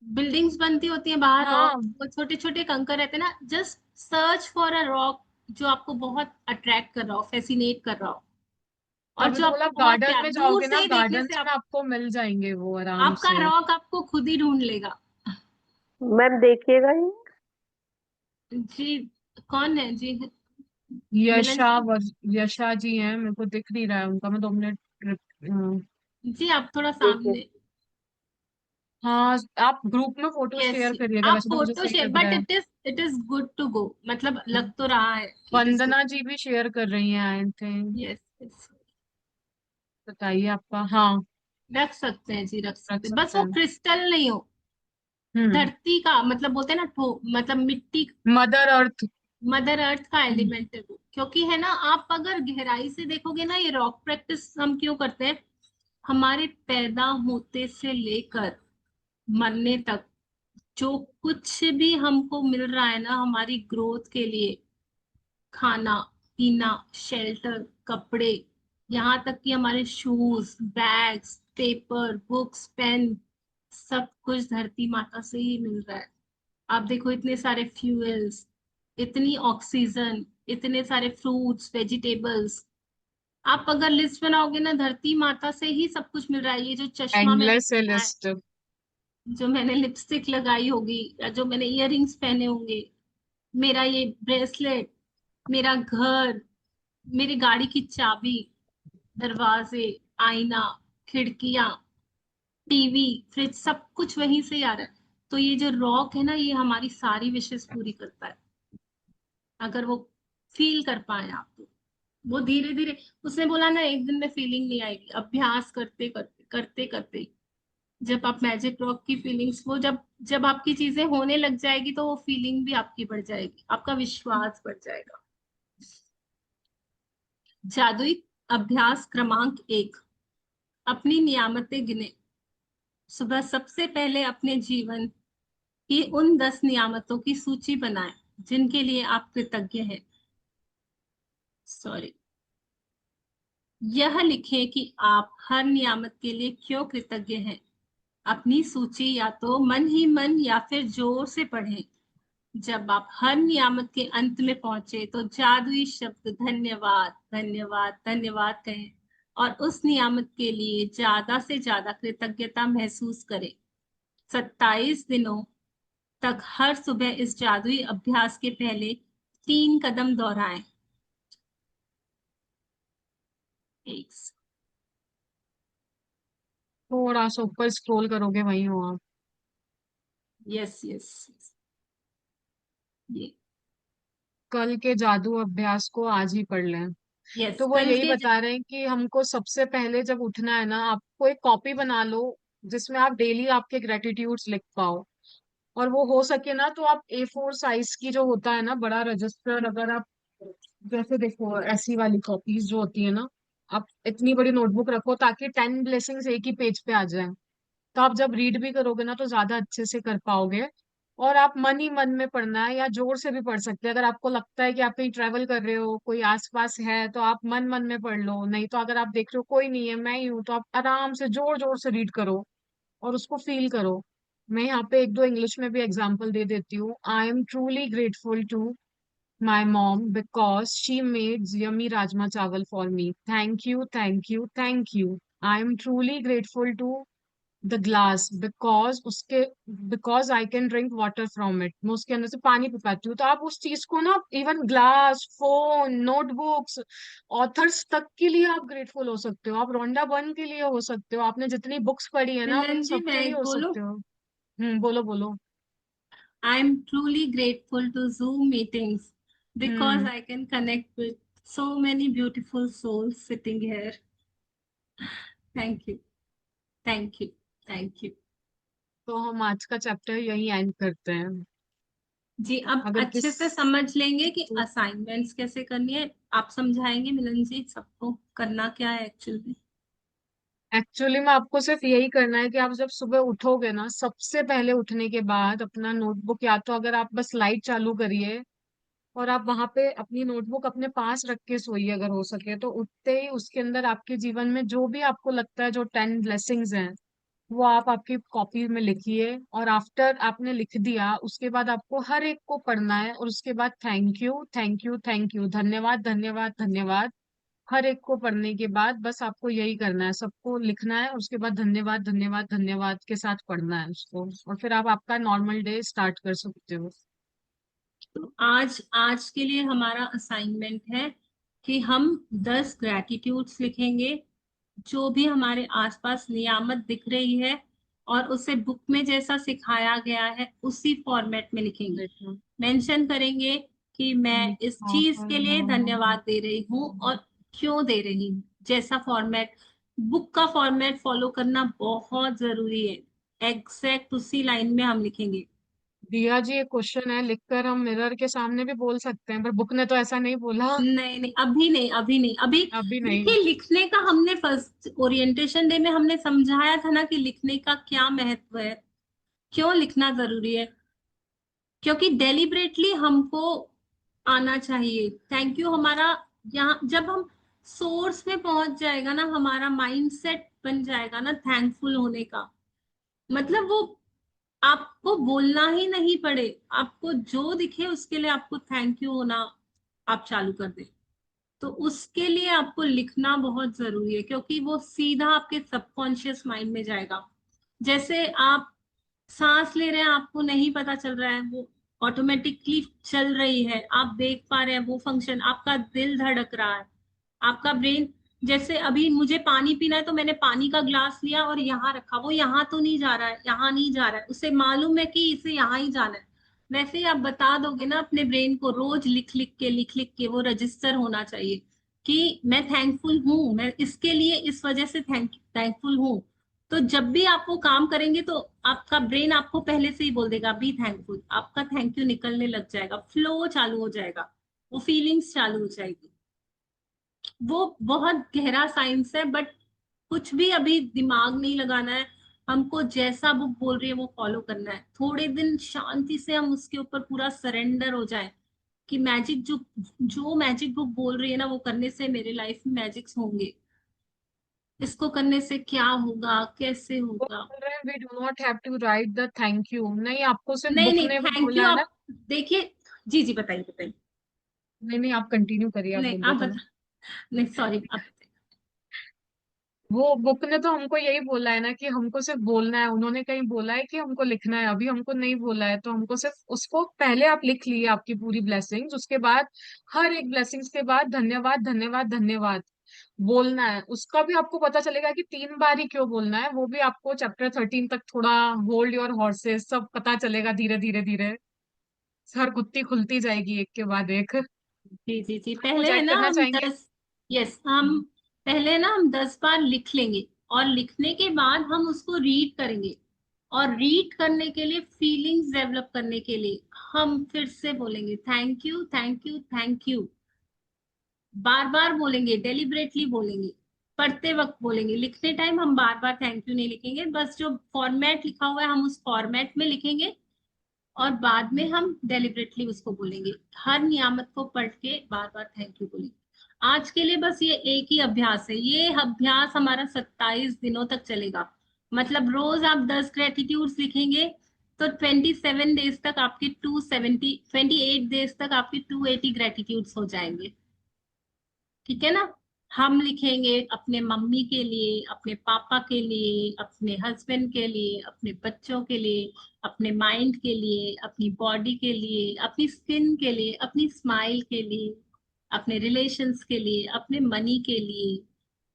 बिल्डिंग्स बनती होती हैं बाहर, रॉक, हाँ, वो छोटे छोटे कंकर रहते हैं ना, just search for a rock जो आपको बहुत अट्रैक्ट कर रहा हो, फैसिनेट कर रहा हो, और तभी जो तो बोला, आपको आप बहुत गार्डन प्यार, में दूर जाओगे से ना, ही देखने से गार्डन्स में आप, आपको मिल जाएंगे वो आराम आपका से। रॉक आपको खुद ही ढूंढ लेगा। मैम देखिएगा ये। जी, कौन है जी? मिलन यशा जी? यशा जी हैं, मेरे को दिख नहीं रहा है उनका, मैं 2 मिनट जी आप थोड़ा देखिए। सामने। हाँ, आप ग्रुप में फोटो यस, शेयर करिएगा, आप वैसे तो मुझे फोटो सही शेयर, लग रहा बट है। It is good to go, मतलब लग तो रहा है कि it is good. Vandana ji भी शेयर कर रही हैं, आई थिंक। यस यस, बताइए आपका। हाँ, रख सकते हैं जी, रख रख सकते हैं, बस सकते वो हैं। क्रिस्टल नहीं हो, हम्म। धरती का, मतलब बोलते हैं ना मतलब मिट्टी, मदर अर्थ। मदर अर्थ का एलिमेंट है वो। क्योंकि है ना, आप अगर गहराई से देखोगे ना, ये रॉक प्रैक्टिस हम क्यों करते हैं, हमारे पैदा होते से लेकर मरने तक जो कुछ भी हमको मिल रहा है ना हमारी ग्रोथ के लिए, खाना पीना, शेल्टर, कपड़े, यहाँ तक कि हमारे shoes, bags, paper, books, pen, सब कुछ धरती माता से ही मिल रहा है। आप देखो, इतने सारे फ्यूल्स, इतनी ऑक्सीजन, इतने सारे फ्रूट्स, वेजिटेबल्स, आप अगर लिस्ट बनाओगे ना, धरती माता से ही सब कुछ मिल रहा है। ये जो चश्मा मैंने एंडलेस है पहना है, लिस्ट। जो मैंने लिपस्टिक लगाई होगी, या जो मैंने इयररिंग्स पहने होंगे, मेरा ये ब्रेसलेट, मेरा घर, मेरी गाड़ी की चाबी, दरवाजे, आईना, खिड़कियां, टीवी, फ्रिज, सब कुछ वहीं से आ रहा है। तो ये जो रॉक है ना, ये हमारी सारी विशेष पूरी करता है, अगर वो फील कर पाए आप तो। वो धीरे धीरे, उसने बोला ना एक दिन में फीलिंग नहीं आएगी, अभ्यास करते करते करते करते, जब आप मैजिक रॉक की फीलिंग्स, वो जब जब आपकी चीजें होने लग जाएगी तो वो फीलिंग भी आपकी बढ़ जाएगी, आपका विश्वास बढ़ जाएगा। जादुई अभ्यास क्रमांक 1, अपनी नियामतें गिने। सुबह सबसे पहले अपने जीवन की उन 10 नियामतों की सूची बनाएं जिनके लिए आप कृतज्ञ हैं। सॉरी, यह लिखें कि आप हर नियामत के लिए क्यों कृतज्ञ हैं। अपनी सूची या तो मन ही मन या फिर जोर से पढ़ें। जब आप हर नियामत के अंत में पहुंचे तो जादुई शब्द धन्यवाद धन्यवाद धन्यवाद कहें, और उस नियामत के लिए ज्यादा से ज्यादा कृतज्ञता महसूस करें। 27 दिनों तक हर सुबह इस जादुई अभ्यास के पहले 3 कदम दोहराएं। एक, थोड़ा सा ऊपर स्क्रॉल करोगे, वहीं हो आप। यस यस, ये कल के जादू अभ्यास को आज ही पढ़ लें। यस, तो वो कल यही के बता रहे हैं कि हमको सबसे पहले जब उठना है ना, आपको एक कॉपी बना लो जिसमें आप डेली आपके ग्रेटिट्यूड्स लिख पाओ। और वो हो सके ना तो आप A4 साइज की जो होता है ना बड़ा रजिस्टर, अगर आप जैसे देखो ऐसी वाली कॉपीज जो होती है ना, आप इतनी बड़ी नोटबुक रखो ताकि 10 ब्लेसिंग्स एक ही पेज पे आ जाए। तो आप जब रीड भी करोगे ना तो ज्यादा अच्छे से कर पाओगे। और आप मन ही मन में पढ़ना है या जोर से भी पढ़ सकते हैं। अगर आपको लगता है कि आप कहीं ट्रैवल कर रहे हो, कोई आसपास है, तो आप मन मन में पढ़ लो। नहीं तो अगर आप देख रहे हो कोई नहीं है, मैं ही हूँ, तो आप आराम से जोर जोर से रीड करो और उसको फील करो। मैं यहाँ पे एक दो इंग्लिश में भी एग्जांपल दे देती हूँ। I am truly grateful to my mom because she made yummy rajma chawal for me. Thank you, thank you, thank you. I am truly grateful to the glass because I can drink water from it. मैं उसके अंदर से पानी P पाती हूँ। तो आप उस चीज को ना, even glass, phone, notebooks, authors तक के लिए आप ग्रेटफुल हो सकते हो। आप रोंडा बर्न के लिए हो सकते हो, आपने जितनी बुक्स पढ़ी है ना आप उन मिलन जी, सब मैं के लिए एक हो बोलूं? सकते हो। बोलो बोलो। I am truly grateful to Zoom meetings because hmm I can connect with so many beautiful souls sitting here. Thank you, thank you, thank you. तो हम आज का चैप्टर यही एंड करते हैं। जी, अब अगर किस अच्छे से समझ लेंगे कि असाइनमेंट्स कैसे करनी है। आप समझाएंगे मिलन जी सबको करना क्या है एक्चुअली? एक्चुअली में आपको सिर्फ यही करना है कि आप जब सुबह उठोगे ना, सबसे पहले उठने के बाद अपना नोटबुक, या तो अगर आप बस लाइट चालू करिए और आप वहां पे अपनी नोटबुक अपने पास रख के सोइए अगर हो सके तो। उठते ही उसके अंदर आपके जीवन में जो भी आपको लगता है जो 10 ब्लेसिंग्स हैं, वो आप आपकी कॉपी में लिखिए। और आफ्टर आपने लिख दिया उसके बाद आपको हर एक को पढ़ना है और उसके बाद thank you, thank you, thank you, धन्यवाद, धन्यवाद, धन्यवाद, हर एक को पढ़ने के बाद बस आपको यही करना है। सबको लिखना है और उसके बाद धन्यवाद, धन्यवाद, धन्यवाद के साथ पढ़ना है उसको, और फिर आप आपका नॉर्मल डे स्टार्ट कर सकते हो। तो आज आज के लिए हमारा असाइनमेंट है कि हम 10 ग्रैटिट्यूड्स लिखेंगे जो भी हमारे आसपास नियामत दिख रही है, और उसे बुक में जैसा सिखाया गया है उसी फॉर्मेट में लिखेंगे। देखो। मेंशन करेंगे कि मैं इस चीज के लिए धन्यवाद दे रही हूँ और क्यों दे रही हूँ। जैसा फॉर्मेट, बुक का फॉर्मेट फॉलो करना बहुत जरूरी है। एग्जैक्ट उसी लाइन में हम लिखेंगे। दिया जी, एक क्वेश्चन है, लिखकर हम मिरर के सामने भी बोल सकते हैं, पर बुक ने तो ऐसा नहीं बोला। नहीं नहीं, अभी नहीं, अभी नहीं, अभी। अभी नहीं। देखिए, लिखने का हमने फर्स्ट ओरिएंटेशन डे में हमने समझाया था ना कि लिखने का क्या महत्व है, क्यों लिखना जरूरी है। क्योंकि डेलिबरेटली हमको आना चाहिए। थैंक यू हमारा, यहाँ जब हम सोर्स में पहुंच जाएगा ना, हमारा माइंडसेट बन जाएगा ना थैंकफुल होने का। मतलब वो आपको बोलना ही नहीं पड़े, आपको जो दिखे उसके लिए आपको थैंक यू होना आप चालू कर दें। तो उसके लिए आपको लिखना बहुत जरूरी है, क्योंकि वो सीधा आपके सबकॉन्शियस माइंड में जाएगा। जैसे आप सांस ले रहे हैं, आपको नहीं पता चल रहा है, वो ऑटोमेटिकली चल रही है, आप देख पा रहे हैं वो फंक्शन, आपका दिल धड़क रहा है, आपका ब्रेन। जैसे अभी मुझे पानी पीना है तो मैंने पानी का ग्लास लिया और यहाँ रखा, वो यहाँ तो नहीं जा रहा है, यहाँ नहीं जा रहा है, उसे मालूम है कि इसे यहाँ ही जाना है। वैसे ही आप बता दोगे ना अपने ब्रेन को, रोज लिख लिख के वो रजिस्टर होना चाहिए कि मैं थैंकफुल हूँ, मैं इसके लिए इस वजह से थैंकफुल हूँ। तो जब भी आप वो काम करेंगे तो आपका ब्रेन आपको पहले से ही बोल देगा बी थैंकफुल, आपका थैंक यू निकलने लग जाएगा, फ्लो चालू हो जाएगा, वो फीलिंग्स चालू हो जाएगी। वो बहुत गहरा साइंस है, बट कुछ भी अभी दिमाग नहीं लगाना है। हमको जैसा बुक बोल रही है वो फॉलो करना है। थोड़े दिन शांति से हम उसके ऊपर पूरा सरेंडर हो जाए कि मैजिक जो जो मैजिक बुक बोल रही है ना, वो करने से मेरे लाइफ में मैजिक्स होंगे। इसको करने से क्या होगा, कैसे वो होगा। बोल रहे हैं we do not have to write the thank you. नहीं, आपको सिर्फ नहीं बुक नहीं, ने भी थैंक यू बोला है ना। आप देखिए। जी जी, बताइए बताइए। नहीं नहीं, आप कंटिन्यू करिए, आप नहीं बोल आप रहे थे ना। बता, नहीं सॉरी आप बताइए। वो बुक ने तो हमको यही बोला है ना कि हमको सिर्फ बोलना है। उन्होंने कहीं बोला है कि हमको लिखना है? अभी हमको नहीं बोला है। तो हमको सिर्फ उसको पहले आप लिख लिए आपकी पूरी ब्लेसिंग्स, उसके बाद हर एक ब्लेसिंग्स के बाद धन्यवाद, धन्यवाद, धन्यवाद बोलना है। उसका भी आपको पता चलेगा कि 3 बार ही क्यों बोलना है। वो भी आपको चैप्टर 13 तक थोड़ा होल्ड योर हॉर्सेस सब पता चलेगा धीरे धीरे धीरे। हर गुत्थी खुलती जाएगी एक के बाद एक। जी जी जी, कुछ पहले है ऐड ना करना हम चाहेंगे? 10, यस, हम पहले ना हम 10 बार लिख लेंगे और लिखने के बाद हम उसको रीड करेंगे, और रीड करने के लिए फीलिंग्स डेवलप करने के लिए हम फिर से बोलेंगे thank you thank you thank you. बार बार बोलेंगे, डेलिबरेटली बोलेंगे, पढ़ते वक्त बोलेंगे। लिखने टाइम हम बार बार थैंक यू नहीं लिखेंगे, बस जो फॉर्मेट लिखा हुआ है हम उस फॉर्मेट में लिखेंगे, और बाद में हम डेलिबरेटली उसको बोलेंगे। हर नियामत को पढ़ के बार बार थैंक यू बोलेंगे। आज के लिए बस ये एक ही अभ्यास है, ये अभ्यास हमारा 27 दिनों तक चलेगा। मतलब रोज आप 10 ग्रेटिट्यूड्स लिखेंगे तो 27 डेज तक आपके 270, 28 डेज तक आपके 280 ग्रेटिट्यूड्स हो जाएंगे। ठीक है ना? हम लिखेंगे अपने मम्मी के लिए, अपने पापा के लिए, अपने हस्बैंड के लिए, अपने बच्चों के लिए, अपने माइंड के लिए, अपनी बॉडी के लिए, अपनी स्किन के लिए, अपनी स्माइल के लिए, अपने रिलेशंस के लिए, अपने मनी के लिए,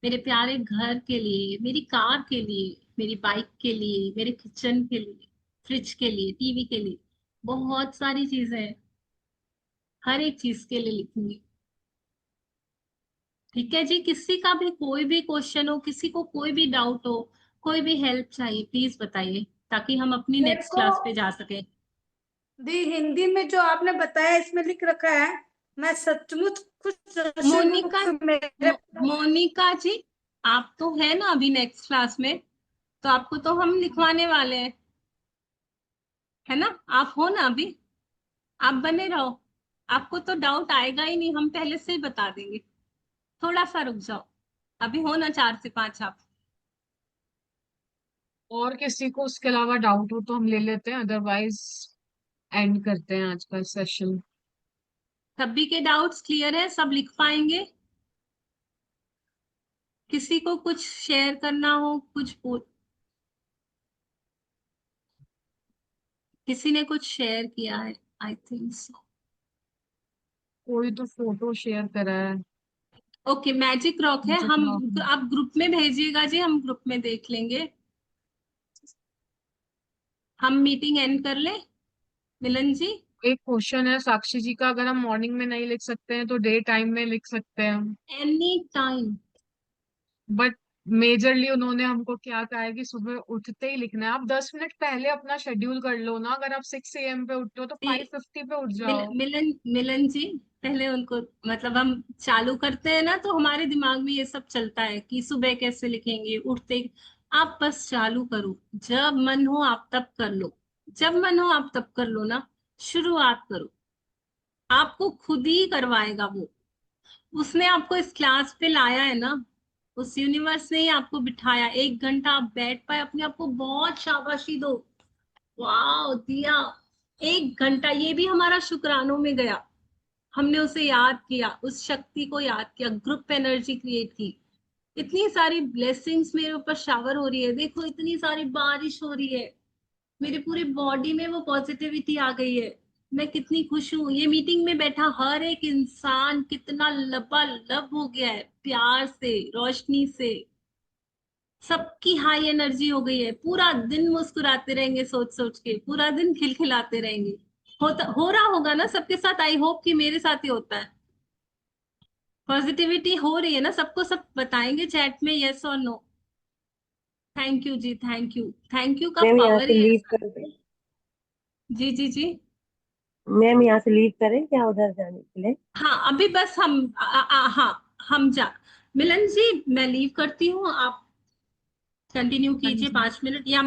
मेरे प्यारे घर के लिए, मेरी कार के लिए, मेरी बाइक के लिए, मेरे किचन के लिए, फ्रिज के लिए, टीवी के लिए, बहुत सारी चीजें हैं, हर एक चीज के लिए लिखूंगी। ठीक है जी? किसी का भी कोई भी क्वेश्चन हो, किसी को कोई भी डाउट हो, कोई भी हेल्प चाहिए, प्लीज बताइए, ताकि हम अपनी मेरे नेक्स्ट को क्लास पे जा सके। दी हिंदी में जो आपने बताया इसमें लिख रखा है, मैं सचमुच खुश जैसे हूँ मोनिका, कि मेरे मोनिका जी, आप तो है ना अभी नेक्स्ट क्लास में, तो आपको तो हम लिखवाने वाले हैं, है ना? आप हो ना अभी, आप बने रहो। आपको तो डाउट आएगा ही नहीं, हम पहले से ही बता देंगे। थोड़ा सा रुक जाओ, अभी हो ना 4 से 5 आप। और किसी को उसके अलावा डाउट हो तो हम ले लेते हैं, अदरवाइज एंड करते हैं आज का सेशन। सभी के डाउट्स क्लियर है? सब लिख पाएंगे? किसी को कुछ शेयर करना हो, कुछ किसी ने कुछ शेयर किया है, आई थिंक सो। कोई तो फोटो शेयर करा है। ओके, मैजिक रॉक है। मैजिक हम, रॉक में। आप ग्रुप में भेजिएगा जी, हम ग्रुप में देख लेंगे। हम मीटिंग एंड कर ले, मिलन जी। एक क्वेश्चन है साक्षी जी का, अगर हम मॉर्निंग में नहीं लिख सकते हैं तो डे टाइम में लिख सकते हैं। Any time. बट मेजरली उन्होंने हमको क्या कहा है कि सुबह उठते ही लिखना है। आप 10 मिनट पहले अपना शेड्यूल कर लो ना, अगर आप 6 AM पे उठते हो तो 5:50 पे उठ जाओ। मिलन, मिलन जी, पहले उनको, मतलब हम चालू करते हैं ना तो हमारे दिमाग में ये सब चलता है कि सुबह कैसे लिखेंगे, उठते। आप बस चालू करो, जब मन हो आप तब कर लो, जब मन हो आप तब कर लो ना। शुरुआत करो, आपको खुद ही करवाएगा वो। उसने आपको इस क्लास पे लाया है ना, उस यूनिवर्स ने ही आपको बिठाया। 1 घंटा आप बैठ पाए, अपने आप को बहुत शाबाशी दो। वाह दिया, 1 घंटा, ये भी हमारा शुक्रानों में गया। हमने उसे याद किया, उस शक्ति को याद किया, ग्रुप एनर्जी क्रिएट की। इतनी सारी ब्लेसिंग्स मेरे ऊपर शावर हो रही है, देखो इतनी सारी बारिश हो रही है, मेरी पूरी बॉडी में वो पॉजिटिविटी आ गई है। मैं कितनी खुश हूँ, ये मीटिंग में बैठा हर एक इंसान कितना लबालब हो गया है, प्यार से, रोशनी से, सबकी हाई एनर्जी हो गई है। पूरा दिन मुस्कुराते रहेंगे, सोच सोच के पूरा दिन खिलखिलाते रहेंगे। हो रहा होगा ना सबके साथ? आई होप कि मेरे साथ ही होता है। पॉजिटिविटी हो रही है ना सबको? सब बताएंगे चैट में यस और नो। थैंक यू जी, थैंक यू, थैंक यू का मैम यहाँ पावर से ही लीव ऐसा है। कर दें? जी जी जी। मैम यहाँ से लीव करें क्या उधर जाने के लिए? हाँ, अभी बस हम हाँ, हम जा, मिलन जी मैं लीव करती हूँ, आप कंटिन्यू हाँ कीजिए जी। 5 मिनट, या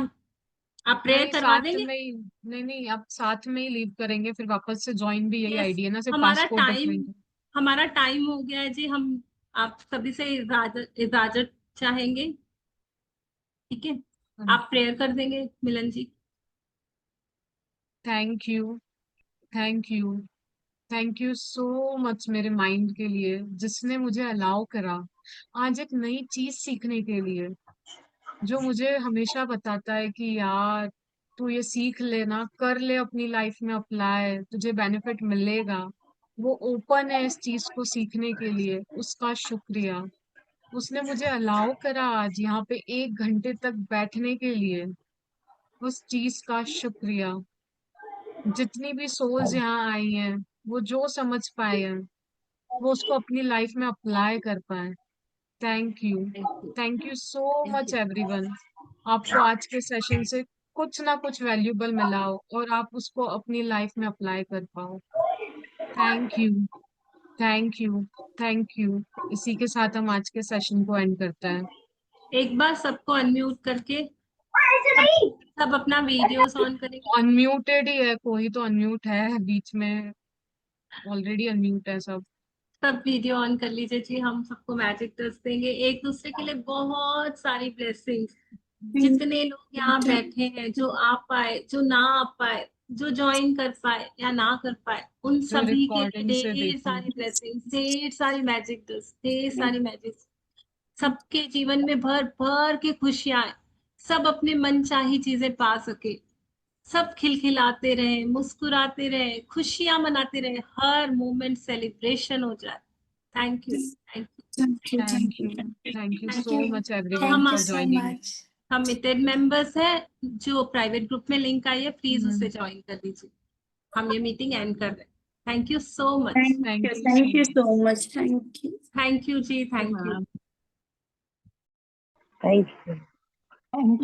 आप प्रेयर नहीं, करवा साथ देंगे? में ही। नहीं नहीं, अब साथ में ही लीव करेंगे, फिर वापस से ज्वाइन भी यही यस, आईडी है ना, सिर्फ हमारा पासपोर्ट टाइम, डिफरेंट है। हमारा टाइम हो गया है जी। हम आप सभी से इजाजत इजाजत चाहेंगे। ठीक है, आप प्रेयर कर देंगे Milan ji? Thank you. Thank you. Thank you so much मेरे माइंड के लिए, जिसने मुझे अलाउ करा आज एक नई चीज सीखने के लिए। जो मुझे हमेशा बताता है कि यार तू ये सीख लेना, कर ले अपनी लाइफ में अप्लाई, तुझे बेनिफिट मिलेगा। वो ओपन है इस चीज को सीखने के लिए, उसका शुक्रिया। उसने मुझे अलाउ करा आज यहाँ पे 1 घंटे तक बैठने के लिए, उस चीज का शुक्रिया। जितनी भी सोल्स यहाँ आई हैं, वो जो समझ पाए हैं, वो उसको अपनी लाइफ में अप्लाई कर पाए। Thank you so much everyone. आपको आज के सेशन से कुछ ना कुछ वैल्यूबल मिला हो और आप उसको अपनी लाइफ में अप्लाई कर पाओ। Thank you, thank you, thank you. इसी के साथ हम आज के सेशन को एंड करते हैं। एक बार सबको अनम्यूट करके सब अपना वीडियोस ऑन करेंगे। अनम्यूटेड ही है, कोई तो अनम्यूट है बीच में, ऑलरेडी अनम्यूट है सब। सब वीडियो ऑन कर लीजिए जी। हम सबको मैजिक डस्ट देंगे, एक दूसरे के लिए बहुत सारी ब्लेसिंग्स। जितने लोग यहाँ बैठे हैं, जो आ पाए, जो ना आ पाए, जो ज्वाइन कर पाए या ना कर पाए, उन जो सभी के लिए रिकॉर्डिंग से ढेर सारी देखेंगे। ब्लेसिंग्स, ढेर सारी मैजिक डस्ट, ढेर सारी मैजिक। सबके जीवन में भर भर के खुशियां आए, सब अपने मन चाही चीजें पा सके, सब खिलखिलाते रहे, मुस्कुराते रहे, खुशियां मनाते रहे, हर मोमेंट सेलिब्रेशन हो जाए। Thank you, thank you. Thank you so much तो एवरीवन हम फॉर ज्वाइनिंग। कमिटेड मेंबर्स हैं, जो प्राइवेट ग्रुप में लिंक आई है, प्लीज उसे ज्वाइन कर दीजिए। हम ये मीटिंग एंड कर रहे हैं। Thank you so much. Thank you so much. Thank you. Thank you जी, thank you. Ma'am. Thank you.